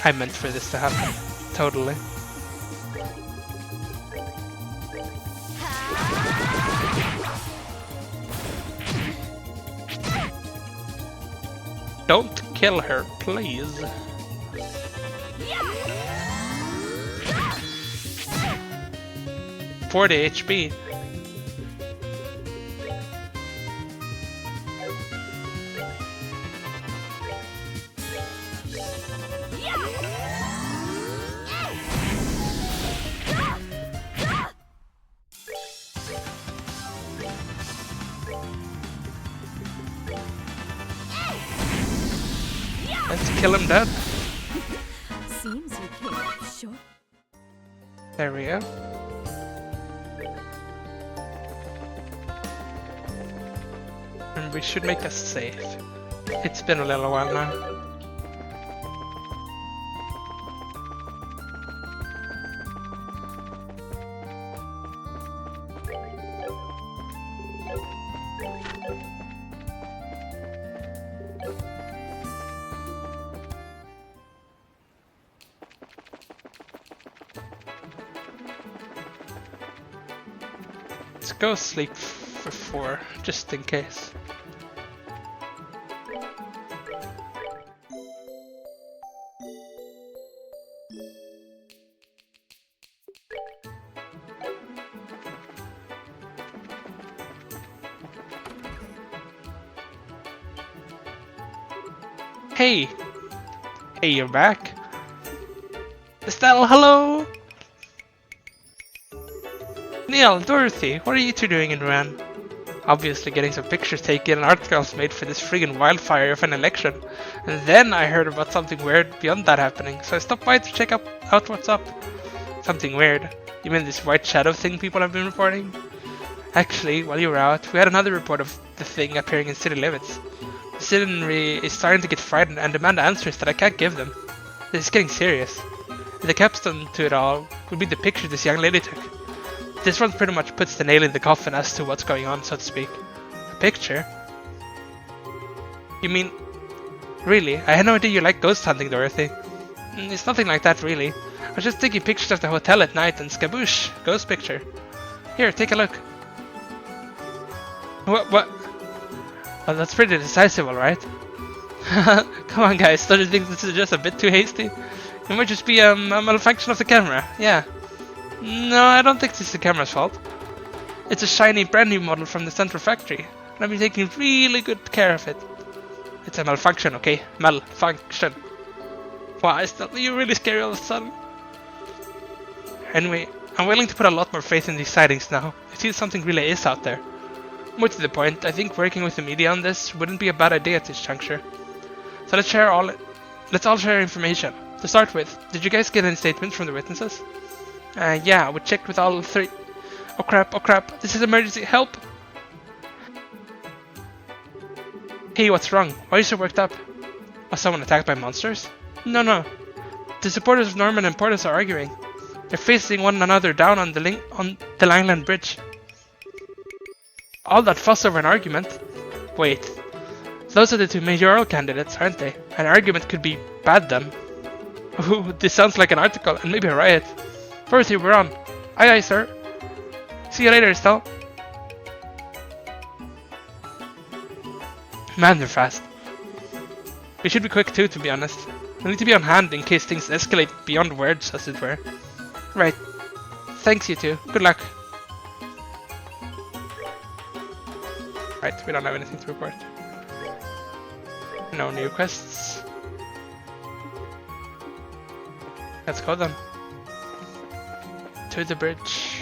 S1: I meant for this to happen. Totally. Don't kill her, please. 40 HP. Let's kill him dead.
S2: Seems you came up short.
S1: There we go. And we should make us safe. It's been a little while now. Let's go sleep for 4, just in case. Hey! Hey, you're back? Estelle, hello! Neil, Dorothy, what are you two doing in Rouen? Obviously getting some pictures taken and articles made for this friggin' wildfire of an election. And then I heard about something weird beyond that happening, so I stopped by to check out what's up. Something weird? You mean this white shadow thing people have been reporting? Actually, while you were out, we had another report of the thing appearing in city limits. The citizenry is starting to get frightened and demand answers that I can't give them. This is getting serious. The capstone to it all would be the picture this young lady took. This one pretty much puts the nail in the coffin as to what's going on, so to speak. A picture? You mean... Really? I had no idea you like ghost hunting, Dorothy. It's nothing like that, really. I was just taking pictures of the hotel at night and skaboosh, ghost picture. Here, take a look. What? Well, that's pretty decisive, alright? Come on, guys, don't you think this is just a bit too hasty? It might just be a malfunction of the camera, yeah. No, I don't think this is the camera's fault. It's a shiny, brand new model from the central factory, and I've been taking really good care of it. It's a malfunction, okay? Malfunction. Wow, you're really scary all of a sudden. Anyway, I'm willing to put a lot more faith in these sightings now. It seems something really is out there. More to the point, I think working with the media on this wouldn't be a bad idea at this juncture. So let's all share information. To start with, did you guys get any statements from the witnesses? Yeah, we checked with all 3. Oh crap, this is emergency, help! Hey, what's wrong? Why are you so worked up? Was someone attacked by monsters? No. The supporters of Norman and Portis are arguing. They're facing one another down on the Langland Bridge. All that fuss over an argument? Wait, those are the 2 mayoral candidates, aren't they? An argument could be bad then. Ooh, this sounds like an article and maybe a riot. Dorothy, we're on. Aye, sir. See you later, Estelle. Man, they're fast. We should be quick too, to be honest. We need to be on hand in case things escalate beyond words, as it were. Right. Thanks, you two. Good luck. Right, we don't have anything to report. No new quests. Let's go then. To the bridge.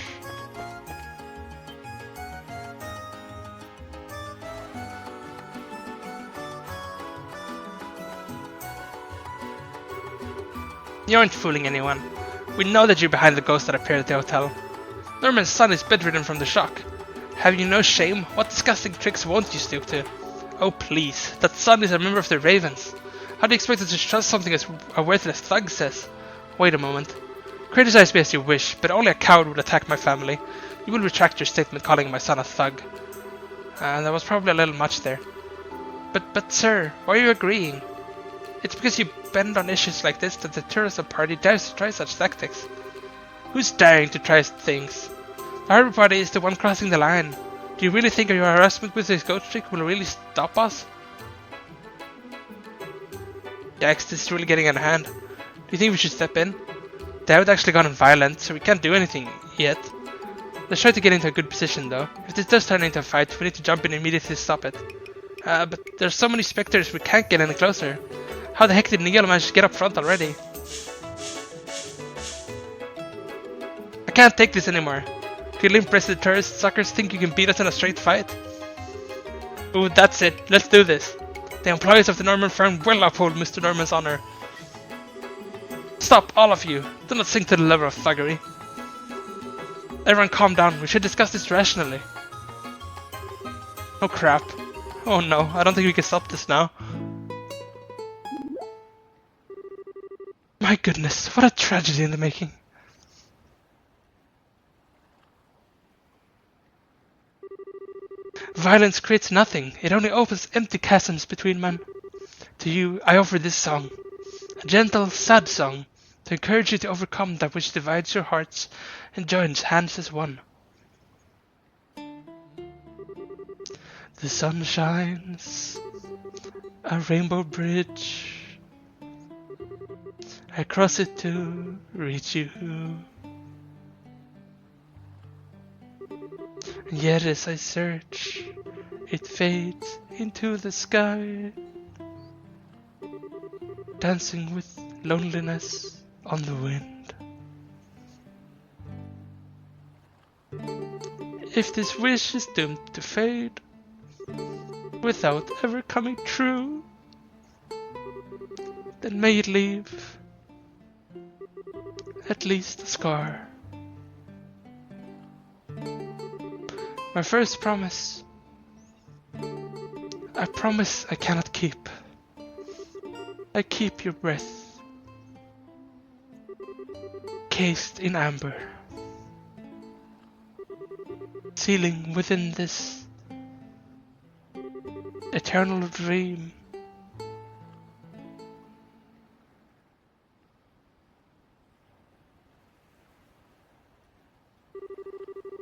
S1: You aren't fooling anyone. We know that you're behind the ghost that appeared at the hotel. Norman's son is bedridden from the shock. Have you no shame? What disgusting tricks won't you stoop to? Oh please, that son is a member of the Ravens. How do you expect us to trust something as a worthless thug says? Wait a moment. Criticize me as you wish, but only a coward would attack my family. You will retract your statement calling my son a thug. That was probably a little much there. But sir, why are you agreeing? It's because you bend on issues like this that the tourism party dares to try such tactics. Who's daring to try things? The Harbor Party is the one crossing the line. Do you really think your harassment with this goat trick will really stop us? Yikes, this is really getting out of hand. Do you think we should step in? They haven't actually gotten violent, so we can't do anything yet. Let's try to get into a good position though. If this does turn into a fight, we need to jump in immediately to stop it. But there's so many specters we can't get any closer. How the heck did Neil manage to get up front already? I can't take this anymore. Do you limp-wristed tourist suckers think you can beat us in a straight fight? Ooh, that's it. Let's do this. The employees of the Norman firm will uphold Mr. Norman's honor. Stop, all of you. Do not sink to the level of thuggery. Everyone calm down. We should discuss this rationally. Oh crap. Oh no, I don't think we can stop this now. My goodness, what a tragedy in the making. Violence creates nothing, it only opens empty chasms between men. To you, I offer this song. A gentle, sad song, to encourage you to overcome that which divides your hearts and joins hands as one. The sun shines, a rainbow bridge. I cross it to reach you. And yet as I search, it fades into the sky, dancing with loneliness on the wind. If this wish is doomed to fade, without ever coming true, then may it leave at least a scar. My first promise. I promise I cannot keep. I keep your breath, cased in amber, sealing within this eternal dream.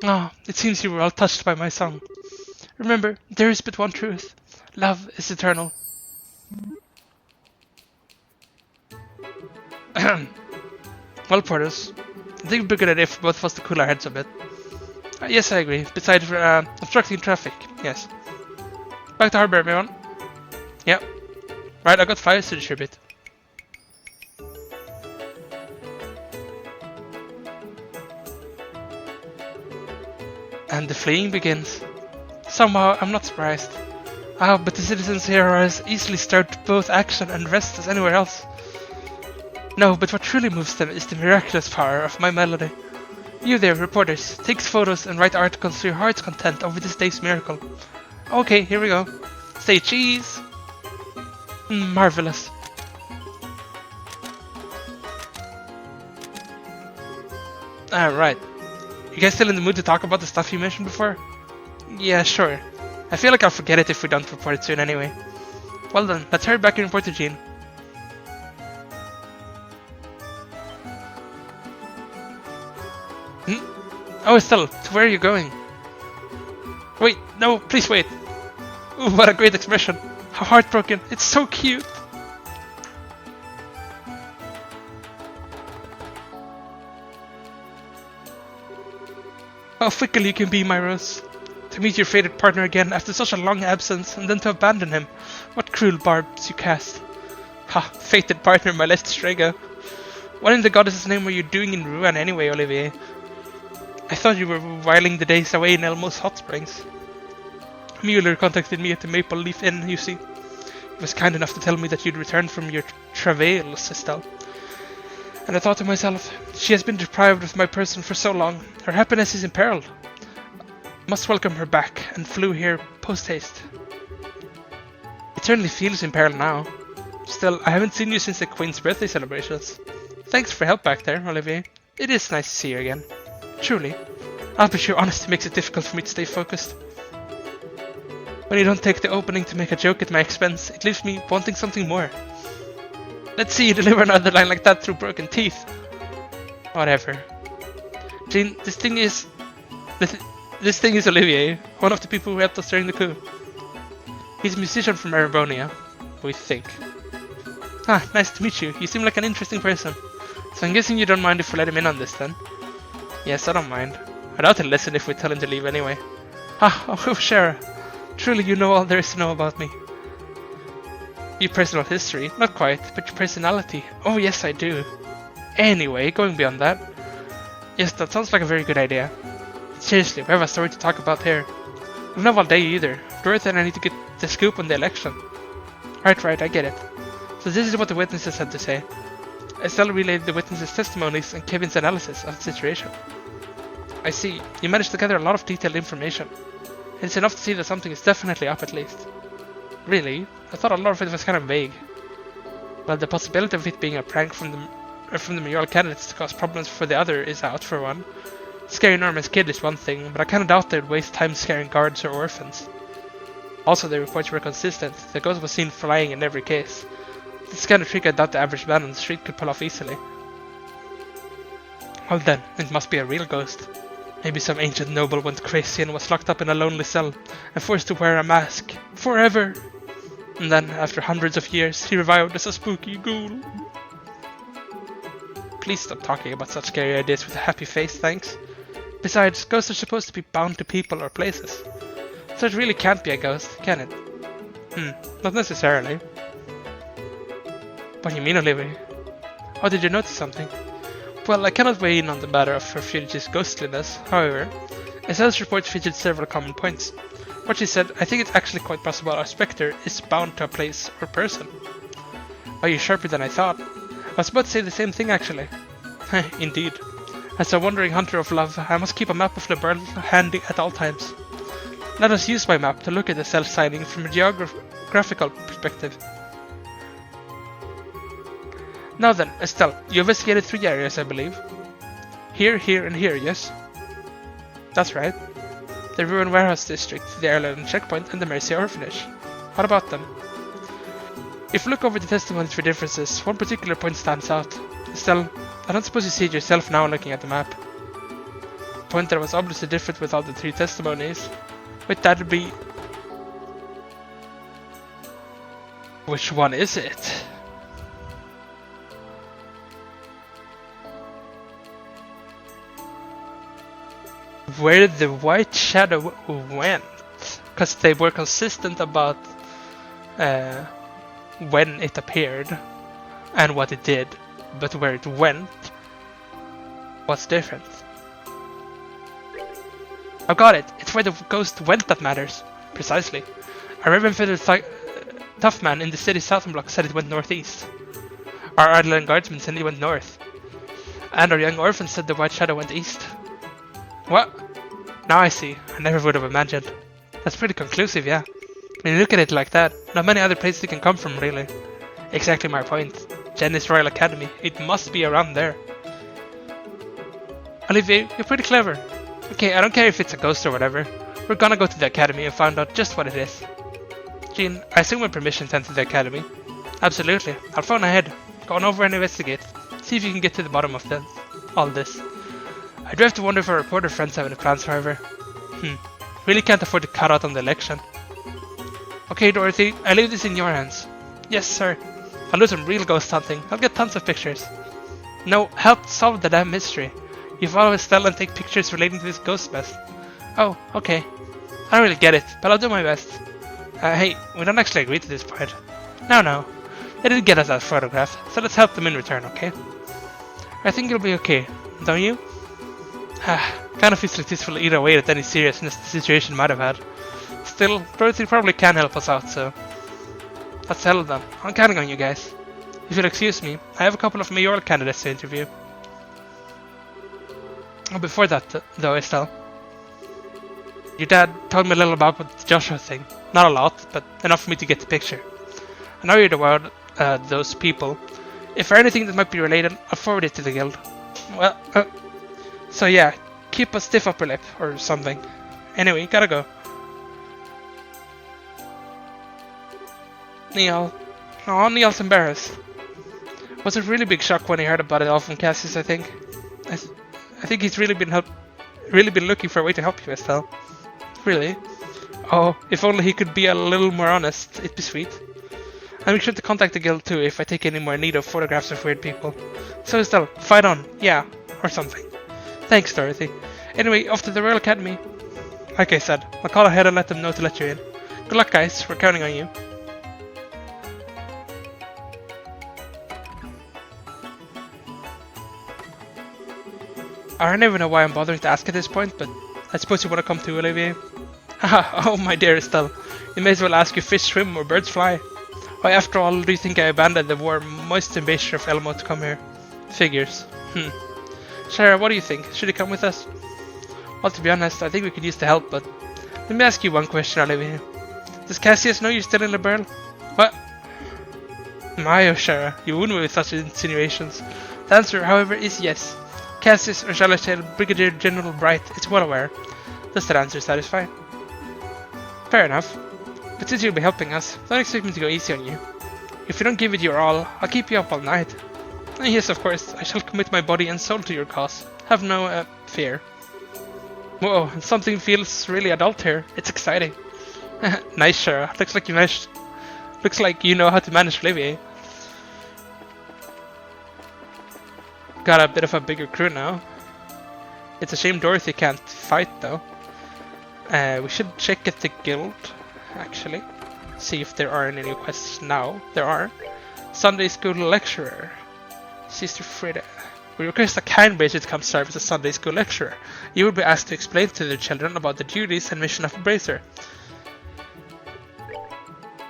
S1: Ah, it seems you were all touched by my song. Remember, there is but one truth. Love is eternal. Well, Portos, I think it would be a good idea for both of us to cool our heads a bit. Yes, I agree. Besides obstructing traffic, yes. Back to harbor, everyone. Yep. Right, I got 5 to distribute. And the fleeing begins. Somehow, I'm not surprised. Ah, but the citizens here are as easily stirred to both action and rest as anywhere else. No, but what truly moves them is the miraculous power of my melody. You there, reporters, take photos and write articles to your heart's content over this day's miracle. Okay, here we go. Say cheese! Marvelous. Alright. You guys still in the mood to talk about the stuff you mentioned before? Yeah, sure. I feel like I'll forget it if we don't report it soon anyway. Well then, let's hurry back and report to Jean. Oh, Estelle, to where are you going? Wait, no, please wait. Ooh, what a great expression. How heartbroken. It's so cute. How fickle you can be, my Rose. To meet your fated partner again after such a long absence and then to abandon him. What cruel barbs you cast. Ha, fated partner, my last Strega. What in the goddess's name were you doing in Rouen anyway, Olivier? I thought you were whiling the days away in Elmo's hot springs. Mueller contacted me at the Maple Leaf Inn, you see. He was kind enough to tell me that you'd returned from your travails, Estelle. And I thought to myself, she has been deprived of my person for so long, her happiness is imperiled. I must welcome her back, and flew here post-haste. It certainly feels imperiled now. Still, I haven't seen you since the Queen's birthday celebrations. Thanks for help back there, Olivier. It is nice to see you again. Truly. I'll be sure honesty makes it difficult for me to stay focused. When you don't take the opening to make a joke at my expense, it leaves me wanting something more. Let's see you deliver another line like that through broken teeth. Whatever. Jean, this thing is Olivier, one of the people who helped us during the coup. He's a musician from Erebonia, we think. Ah, nice to meet you. You seem like an interesting person. So I'm guessing you don't mind if we let him in on this then? Yes, I don't mind. I doubt he'll listen if we tell him to leave anyway. Ah, oh Shara. Truly you know all there is to know about me. Your personal history? Not quite, but your personality. Oh yes, I do. Anyway, going beyond that. Yes, that sounds like a very good idea. Seriously, we have a story to talk about here. I don't have all day either. Dorothy and I need to get the scoop on the election. Right, I get it. So this is what the witnesses had to say. Estelle relayed the witnesses' testimonies and Kevin's analysis of the situation. I see. You managed to gather a lot of detailed information. It's enough to see that something is definitely up at least. Really? I thought a lot of it was kind of vague. Well, the possibility of it being a prank from the mayoral candidates to cause problems for the other is out for one. Scaring Norman's kid is one thing, but I kinda doubt they'd waste time scaring guards or orphans. Also, the reports were consistent. The ghost was seen flying in every case. This kind of trick I doubt the average man on the street could pull off easily. Well then, it must be a real ghost. Maybe some ancient noble went crazy and was locked up in a lonely cell and forced to wear a mask. Forever! And then, after hundreds of years, he revived as a spooky ghoul. Please stop talking about such scary ideas with a happy face, thanks. Besides, ghosts are supposed to be bound to people or places. So it really can't be a ghost, can it? Not necessarily. What do you mean, Olivia? Oh, did you notice something? Well, I cannot weigh in on the matter of her fugitive's ghostliness, however. Estelle's report featured several common points. What she said, I think it's actually quite possible our spectre is bound to a place or person. Oh, you're sharper than I thought. I was about to say the same thing actually. Indeed. As a wandering hunter of love, I must keep a map of the world handy at all times. Let us use my map to look at the self-signing from a geographical perspective. Now then, Estelle, you investigated 3 areas, I believe. Here, and here, yes? That's right. The Ruin Warehouse District, the Airline Checkpoint, and the Mercy Orphanage. What about them? If you look over the testimonies for differences, one particular point stands out. Estelle, I don't suppose you see it yourself now looking at the map. The point that was obviously different with all the 3 testimonies. But that'd be... Which one is it? Where the white shadow went, because they were consistent about when it appeared and what it did, but where it went was different. I got it. It's where the ghost went that matters. Precisely. Our Reverend Father Tough Man in the city's southern block said it went northeast. Our Island Guardsman said it went north. And our young orphan said the white shadow went east. What? Now I see. I never would have imagined. That's pretty conclusive, yeah. When you look at it like that, not many other places you can come from, really. Exactly my point. Jennys Royal Academy. It must be around there. Olivier, you're pretty clever. Okay, I don't care if it's a ghost or whatever. We're gonna go to the academy and find out just what it is. Jean, I assume with permission to enter the academy. Absolutely. I'll phone ahead. Go on over and investigate. See if you can get to the bottom of all this. I do have to wonder if our reporter friends have any plans, however. Really can't afford to cut out on the election. Okay, Dorothy, I leave this in your hands. Yes, sir. I'll do some real ghost hunting. I'll get tons of pictures. No, help solve the damn mystery. You follow Estelle and take pictures relating to this ghost mess. Oh, okay. I don't really get it, but I'll do my best. Hey, we don't actually agree to this part. No. They didn't get us that photograph, so let's help them in return, okay? I think it'll be okay, don't you? Kind of feels like this will eat away at any seriousness the situation might have had. Still, Dorothy probably can help us out, so... That's settled then. I'm counting on you guys. If you'll excuse me, I have a couple of mayoral candidates to interview. Oh, before that, though, Estelle. Your dad told me a little about the Joshua thing. Not a lot, but enough for me to get the picture. I know you're aware of those people. If there anything that might be related, I'll forward it to the guild. Well, so yeah, keep a stiff upper lip, or something. Anyway, gotta go. Neil. Oh, Neil's embarrassed. It was a really big shock when he heard about it all from Cassius, I think. I think he's really been looking for a way to help you, Estelle. Really? Oh, if only he could be a little more honest, it'd be sweet. I'll make sure to contact the guild too if I take any more need of photographs of weird people. So Estelle, fight on, yeah, or something. Thanks, Dorothy. Anyway, off to the Royal Academy. Like I said, I'll call ahead and let them know to let you in. Good luck, guys, we're counting on you. I don't even know why I'm bothering to ask at this point, but I suppose you want to come too, Olivier? Haha, oh my dear Estelle. You may as well ask if fish swim or birds fly. Why, after all, do you think I abandoned the warm, moist invasion of Elmo to come here? Figures. Shara, what do you think? Should he come with us? Well, to be honest, I think we could use the help, but let me ask you one question, Olivier. Does Cassius know you're still in LeBurle? What? My, oh Shara, you wound me with such insinuations. The answer, however, is yes. Cassius, or shall I say Brigadier General Bright, is well aware. Does that answer satisfy? Fair enough. But since you'll be helping us, don't expect me to go easy on you. If you don't give it your all, I'll keep you up all night. Yes, of course, I shall commit my body and soul to your cause. Have no, fear. Whoa, something feels really adult here. It's exciting. Nice, Shara. Looks like you know how to manage Olivier. Got a bit of a bigger crew now. It's a shame Dorothy can't fight though. We should check at the guild, actually. See if there are any new quests now. There are. Sunday school lecturer. Sister Frida. We request a kind bracer to come serve as a Sunday school lecturer. You will be asked to explain to the children about the duties and mission of a bracer.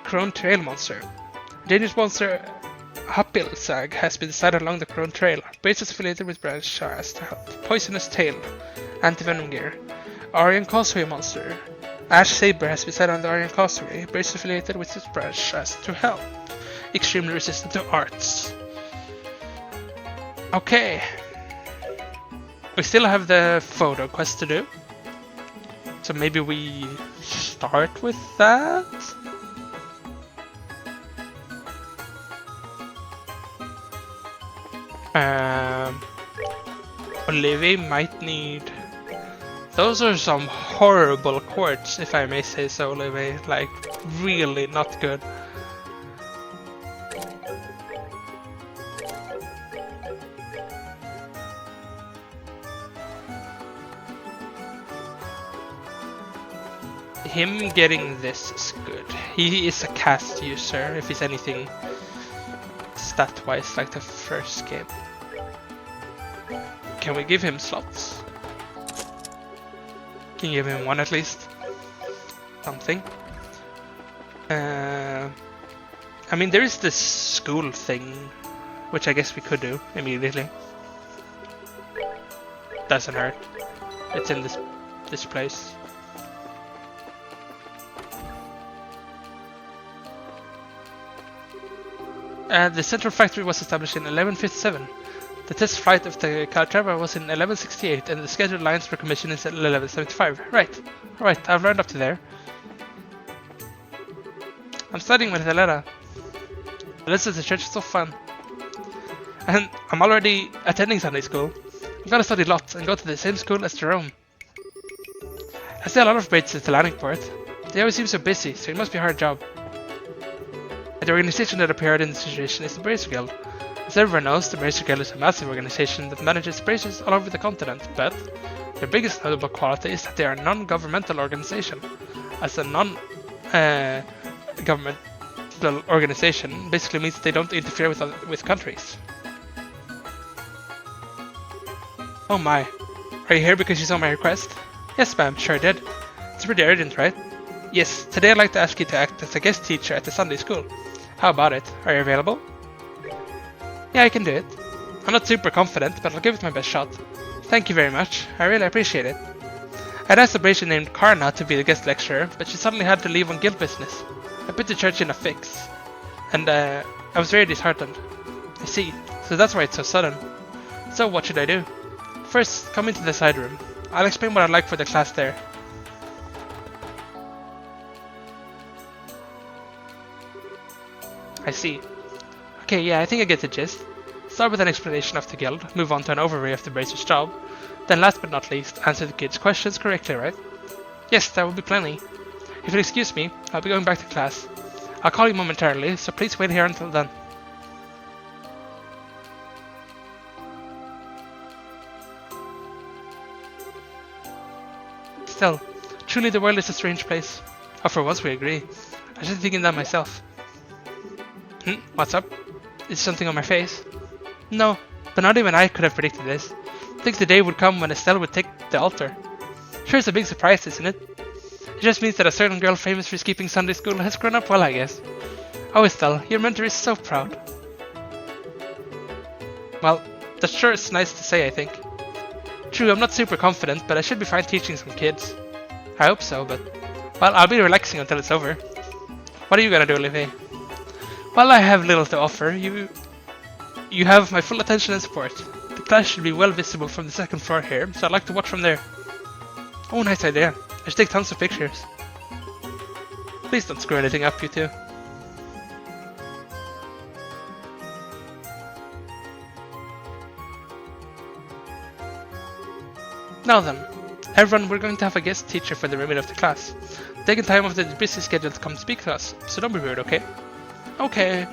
S1: Crone Trail Monster. Dangerous monster Hapilsag has been sighted along the Crone Trail. Bracers affiliated with branch shards to help. Poisonous Tail. Anti-venom gear. Aryan Causeway Monster. Ash Saber has been sighted on the Aryan Causeway. Bracers affiliated with its branch shards to help. Extremely resistant to arts. Okay. We still have the photo quest to do. So maybe we start with that? Olivier might need... Those are some horrible quartz, if I may say so, Olivier. Like, really not good. Him getting this is good. He is a cast user, if he's anything stat-wise like the first game. Can we give him slots? Can you give him one at least? Something. I mean, there is this school thing, which I guess we could do immediately. Doesn't hurt. It's in this place. The central factory was established in 1157. The test flight of the Calatrava was in 1168, and the scheduled lines for commission is in 1175. Right. Alright, I've learned up to there. I'm studying with Helena. This is the church, so fun. And I'm already attending Sunday school. I'm gonna study lots and go to the same school as Jerome. I see a lot of braces at the landing port. They always seem so busy, so it must be a hard job. The organization that appeared in the situation is the Bracer Guild. As everyone knows, the Bracer Guild is a massive organization that manages bracers all over the continent, but their biggest notable quality is that they are a non-governmental organization. As a non-governmental organization basically means they don't interfere with countries. Oh my, are you here because you saw my request? Yes ma'am, sure did. It's pretty urgent, right? Yes, today I'd like to ask you to act as a guest teacher at the Sunday school. How about it? Are you available? Yeah, I can do it. I'm not super confident, but I'll give it my best shot. Thank you very much. I really appreciate it. I'd asked a Bracer named Karna to be the guest lecturer, but she suddenly had to leave on guild business. I put the church in a fix, and I was very disheartened. I see, so that's why it's so sudden. So what should I do? First, come into the side room. I'll explain what I'd like for the class there. I see. Okay, yeah, I think I get the gist. Start with an explanation of the guild, move on to an overview of the Bracer's job, then last but not least, answer the kids' questions correctly, right? Yes, that will be plenty. If you'll excuse me, I'll be going back to class. I'll call you momentarily, so please wait here until then. Still, truly the world is a strange place. Oh, for once we agree. I was just thinking that myself. What's up? Is something on my face? No, but not even I could have predicted this. I think the day would come when Estelle would take the altar. Sure, it's a big surprise, isn't it? It just means that a certain girl famous for skipping Sunday school has grown up well, I guess. Oh, Estelle, your mentor is so proud. Well, that sure is nice to say, I think. True, I'm not super confident, but I should be fine teaching some kids. I hope so, but... well, I'll be relaxing until it's over. What are you gonna do, Olivier? Well, I have little to offer. You have my full attention and support. The class should be well visible from the second floor here, so I'd like to watch from there. Oh, nice idea. I should take tons of pictures. Please don't screw anything up, you two. Now then, everyone, we're going to have a guest teacher for the remainder of the class. Taking time off the busy schedule to come speak to us, so don't be rude, okay? Okay.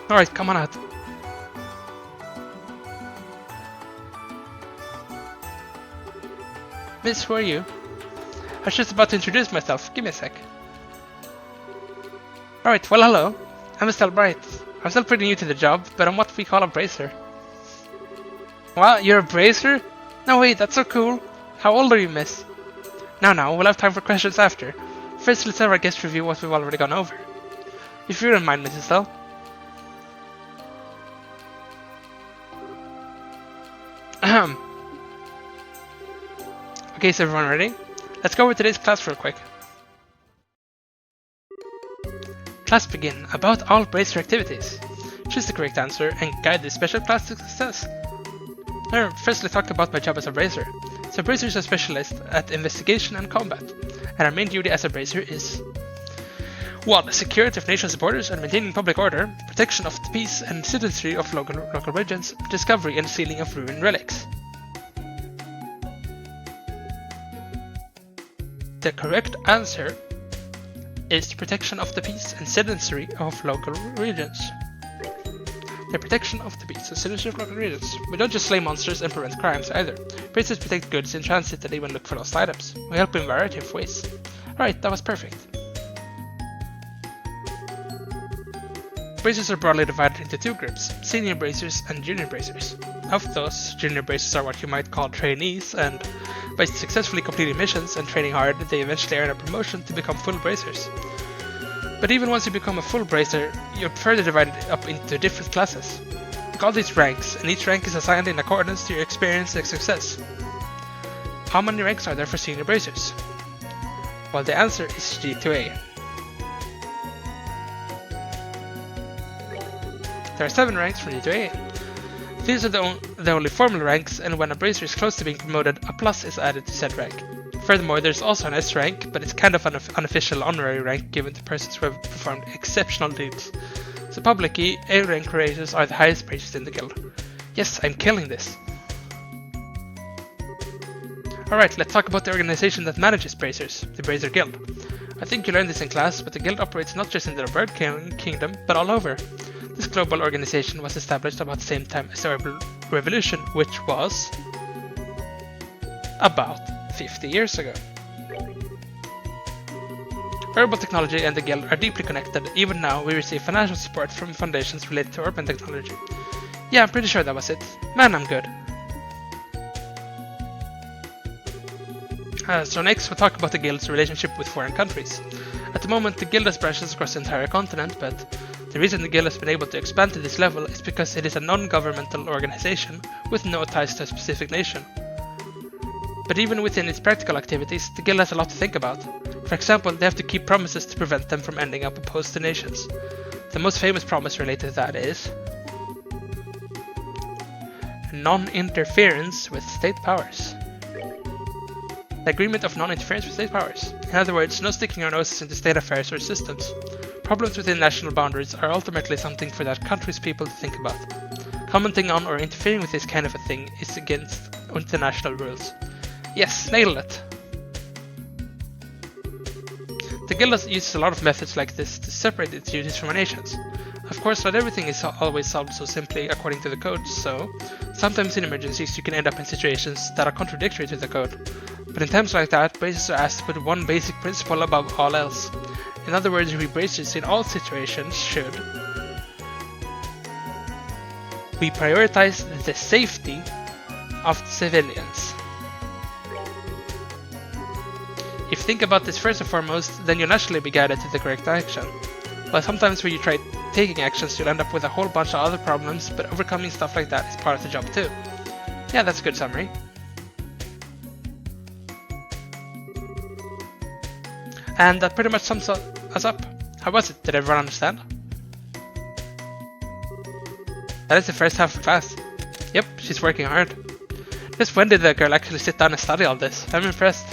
S1: Alright, come on out. Miss, who are you? I was just about to introduce myself. Give me a sec. Alright, well hello. I'm Estelle Bright. I'm still pretty new to the job, but I'm what we call a bracer. Wow, you're a bracer? No way, that's so cool. How old are you, miss? Now, we'll have time for questions after. First, let's have our guest review what we've already gone over. If you don't mind, Mrs. Estelle. Ahem. Okay, is everyone ready? Let's go over today's class real quick. Class begin. About all bracer activities. Choose the correct answer and guide this special class to success. First, let's talk about my job as a bracer. So, bracer is a specialist at investigation and combat, and our main duty as a bracer is 1. Security of nation's borders and maintaining public order, protection of the peace and citizenry of local regions, discovery and sealing of ruined relics. The correct answer is protection of the peace and citizenry of local regions. The protection of the peace and citizenry of local regions. We don't just slay monsters and prevent crimes either. Bracers protect goods in transit and even look for lost items. We help in a variety of ways. Alright, that was perfect. Bracers are broadly divided into two groups, senior bracers and junior bracers. Of those, junior bracers are what you might call trainees, and by successfully completing missions and training hard, they eventually earn a promotion to become full bracers. But even once you become a full bracer, you're further divided up into different classes. We call these ranks, and each rank is assigned in accordance to your experience and success. How many ranks are there for senior bracers? Well, the answer is G2A. There are 7 ranks for G2A. These are the only formal ranks, and when a bracer is close to being promoted, a plus is added to said rank. Furthermore, there's also an S rank, but it's kind of an unofficial honorary rank given to persons who have performed exceptional deeds. So publicly, A rank bracers are the highest bracers in the guild. Yes, I'm killing this. Alright, let's talk about the organization that manages bracers, the Bracer Guild. I think you learned this in class, but the guild operates not just in the Bird Kingdom, but all over. This global organization was established about the same time as the revolution, which was about 50 years ago. Urban technology and the guild are deeply connected. Even now, we receive financial support from foundations related to urban technology. Yeah, I'm pretty sure that was it. Man, I'm good. So next, we'll talk about the guild's relationship with foreign countries. At the moment, the guild has branches across the entire continent, but the reason the guild has been able to expand to this level is because it is a non-governmental organization with no ties to a specific nation. But even within its practical activities, the guild has a lot to think about. For example, they have to keep promises to prevent them from ending up opposed to nations. The most famous promise related to that is non-interference with state powers. The agreement of non-interference with state powers. In other words, no sticking our noses into state affairs or systems. Problems within national boundaries are ultimately something for that country's people to think about. Commenting on or interfering with this kind of a thing is against international rules. Yes, nailed it! The guild uses a lot of methods like this to separate its duties from our nations. Of course, not everything is always solved so simply according to the code, so sometimes in emergencies you can end up in situations that are contradictory to the code. But in times like that, bracers are asked to put one basic principle above all else. In other words, we bracers in all situations should we prioritize the safety of the civilians. If you think about this first and foremost, then you'll naturally be guided to the correct action. While sometimes when you try taking actions, you'll end up with a whole bunch of other problems, but overcoming stuff like that is part of the job too. Yeah, that's a good summary. And that pretty much sums us up. How was it? Did everyone understand? That is the first half of class. Yep, she's working hard. Just when did the girl actually sit down and study all this? I'm impressed.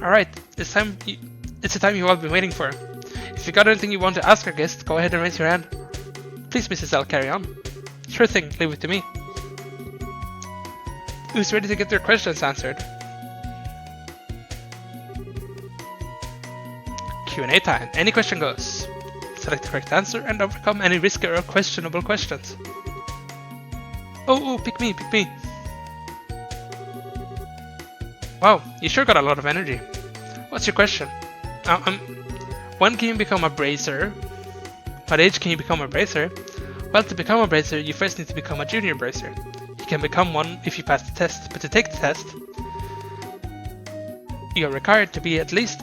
S1: Alright, it's the time you've all been waiting for. If you got anything you want to ask our guest, go ahead and raise your hand. Please, Mrs. L, carry on. Sure thing, leave it to me. Who's ready to get their questions answered? Q&A time. Any question goes. Select the correct answer and overcome any risky or questionable questions. Oh, pick me. Wow, you sure got a lot of energy. What's your question? When can you become a bracer? What age can you become a bracer? Well, to become a bracer, you first need to become a junior bracer. You can become one if you pass the test, but to take the test, you are required to be at least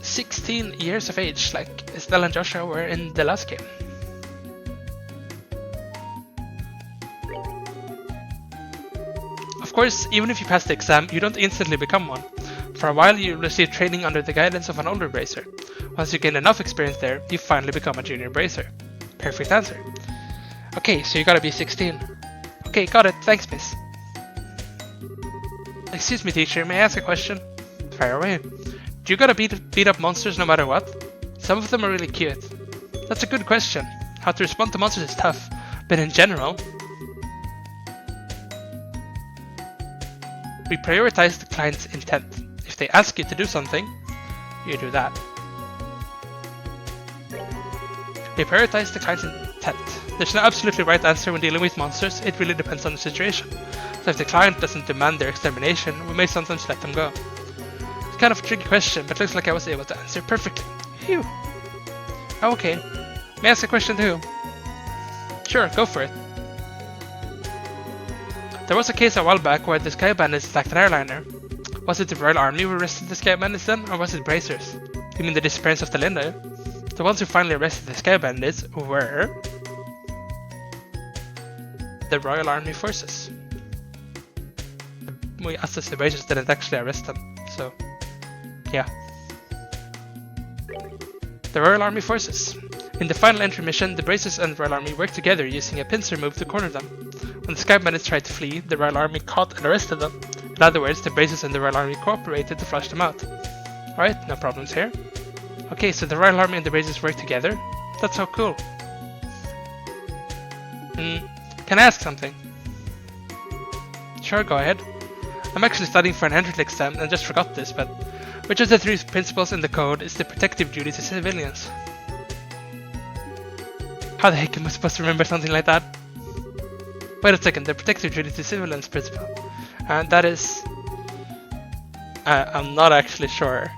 S1: 16 years of age, like Estelle and Joshua were in the last game. Of course, even if you pass the exam, you don't instantly become one. For a while, you receive training under the guidance of an older bracer. Once you gain enough experience there, you finally become a junior bracer. Perfect answer. Okay, so you gotta be 16. Okay, got it. Thanks, miss. Excuse me, teacher, may I ask a question? Fire away. Do you gotta beat up monsters no matter what? Some of them are really cute. That's a good question. How to respond to monsters is tough, but in general, we prioritize the client's intent. If they ask you to do something, you do that. We prioritize the client's intent. There's no absolutely right answer when dealing with monsters, it really depends on the situation. So if the client doesn't demand their extermination, we may sometimes let them go. It's kind of a tricky question, but looks like I was able to answer perfectly. Phew. Okay. May I ask a question too? Sure, go for it. There was a case a while back where the Sky Bandits attacked an airliner. Was it the Royal Army who arrested the Sky Bandits then, or was it bracers? You mean the disappearance of the Linda? The ones who finally arrested the Sky Bandits were the Royal Army forces. Us as the bracers didn't actually arrest them, so yeah. The Royal Army forces. In the final entry mission, the bracers and the Royal Army worked together using a pincer move to corner them. When the Sky Bandits tried to flee, the Royal Army caught and arrested them. In other words, the bracers and the Royal Army cooperated to flush them out. Alright, no problems here. Okay, so the Royal Army and the bracers work together? That's so cool. Can I ask something? Sure, go ahead. I'm actually studying for an entrance exam and just forgot this, but which of the three principles in the code is the protective duty to civilians? How the heck am I supposed to remember something like that? Wait a second, the protective duty to civilians principle. And that is... I'm not actually sure.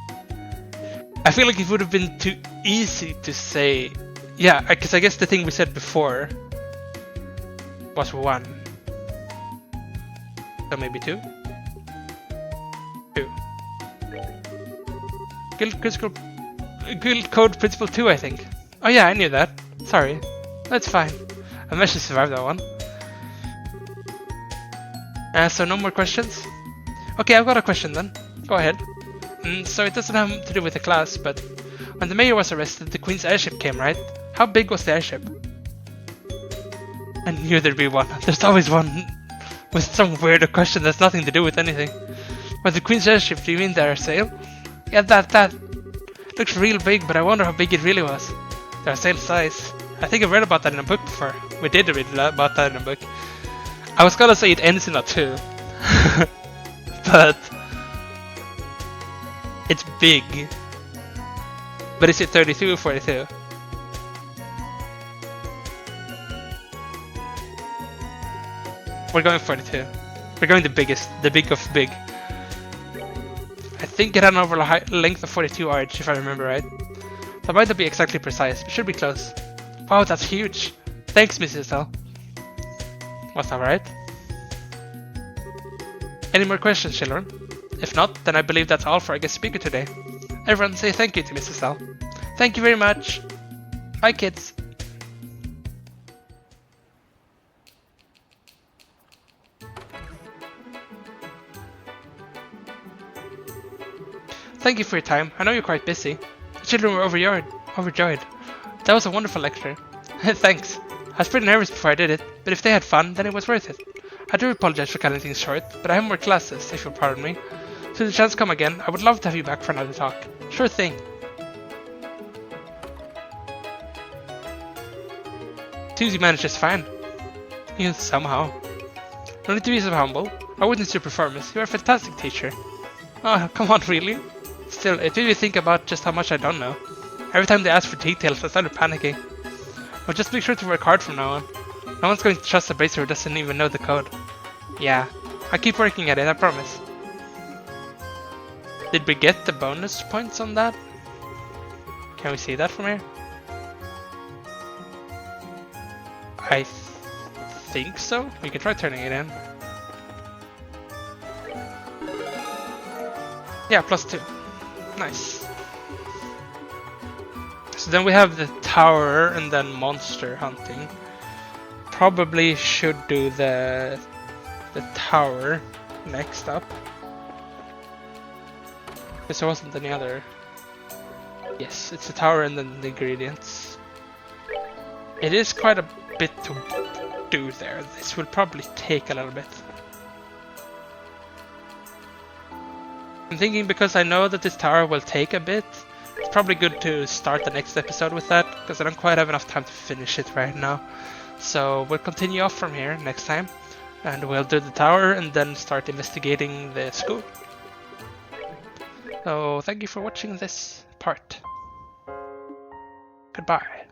S1: I feel like it would have been too easy to say... Yeah, because I guess the thing we said before was 1. So maybe 2? 2. Guild Code Principle 2, I think. Oh yeah, I knew that. Sorry. That's fine. I managed to survive that one. So no more questions? Okay, I've got a question then. Go ahead. So it doesn't have to do with the class, but when the mayor was arrested, the Queen's airship came, right? How big was the airship? I knew there'd be one. There's always one with some weird question that's nothing to do with anything. But the Queen's airship, do you mean their sail? Yeah, that looks real big, but I wonder how big it really was. Their sail size. I think I've read about that in a book before. We did read about that in a book. I was gonna say it ends in a 2. But it's big. But is it 32 or 42? We're going 42. We're going the biggest, the big of big. I think it had an overall length of 42 arch, if I remember right. That might not be exactly precise, but should be close. Wow, that's huge. Thanks, Mrs. L. Was that right? Any more questions, children? If not, then I believe that's all for our guest speaker today. Everyone say thank you to Mrs. L. Thank you very much. Bye, kids. Thank you for your time. I know you're quite busy. The children were overjoyed. That was a wonderful lecture. Thanks. I was pretty nervous before I did it, but if they had fun, then it was worth it. I do apologize for cutting things short, but I have more classes, if you'll pardon me. Should the chance come again, I would love to have you back for another talk. Sure thing. Seems you managed just fine. Even somehow. No need to be so humble. I witnessed your performance. You are a fantastic teacher. Oh, come on, really? Still, it made me think about just how much I don't know. Every time they asked for details, I started panicking. I'll just make sure to work hard from now on. No one's going to trust a bracer who doesn't even know the code. Yeah, I'll keep working at it, I promise. Did we get the bonus points on that? Can we see that from here? I think so. We can try turning it in. Yeah, +2. Nice. So then we have the tower and then monster hunting. Probably should do the tower next up. Because there wasn't any other. Yes, it's the tower and then the ingredients. It is quite a bit to do there. This will probably take a little bit. I'm thinking because I know that this tower will take a bit, it's probably good to start the next episode with that, because I don't quite have enough time to finish it right now. So we'll continue off from here next time, and we'll do the tower and then start investigating the school. So thank you for watching this part. Goodbye.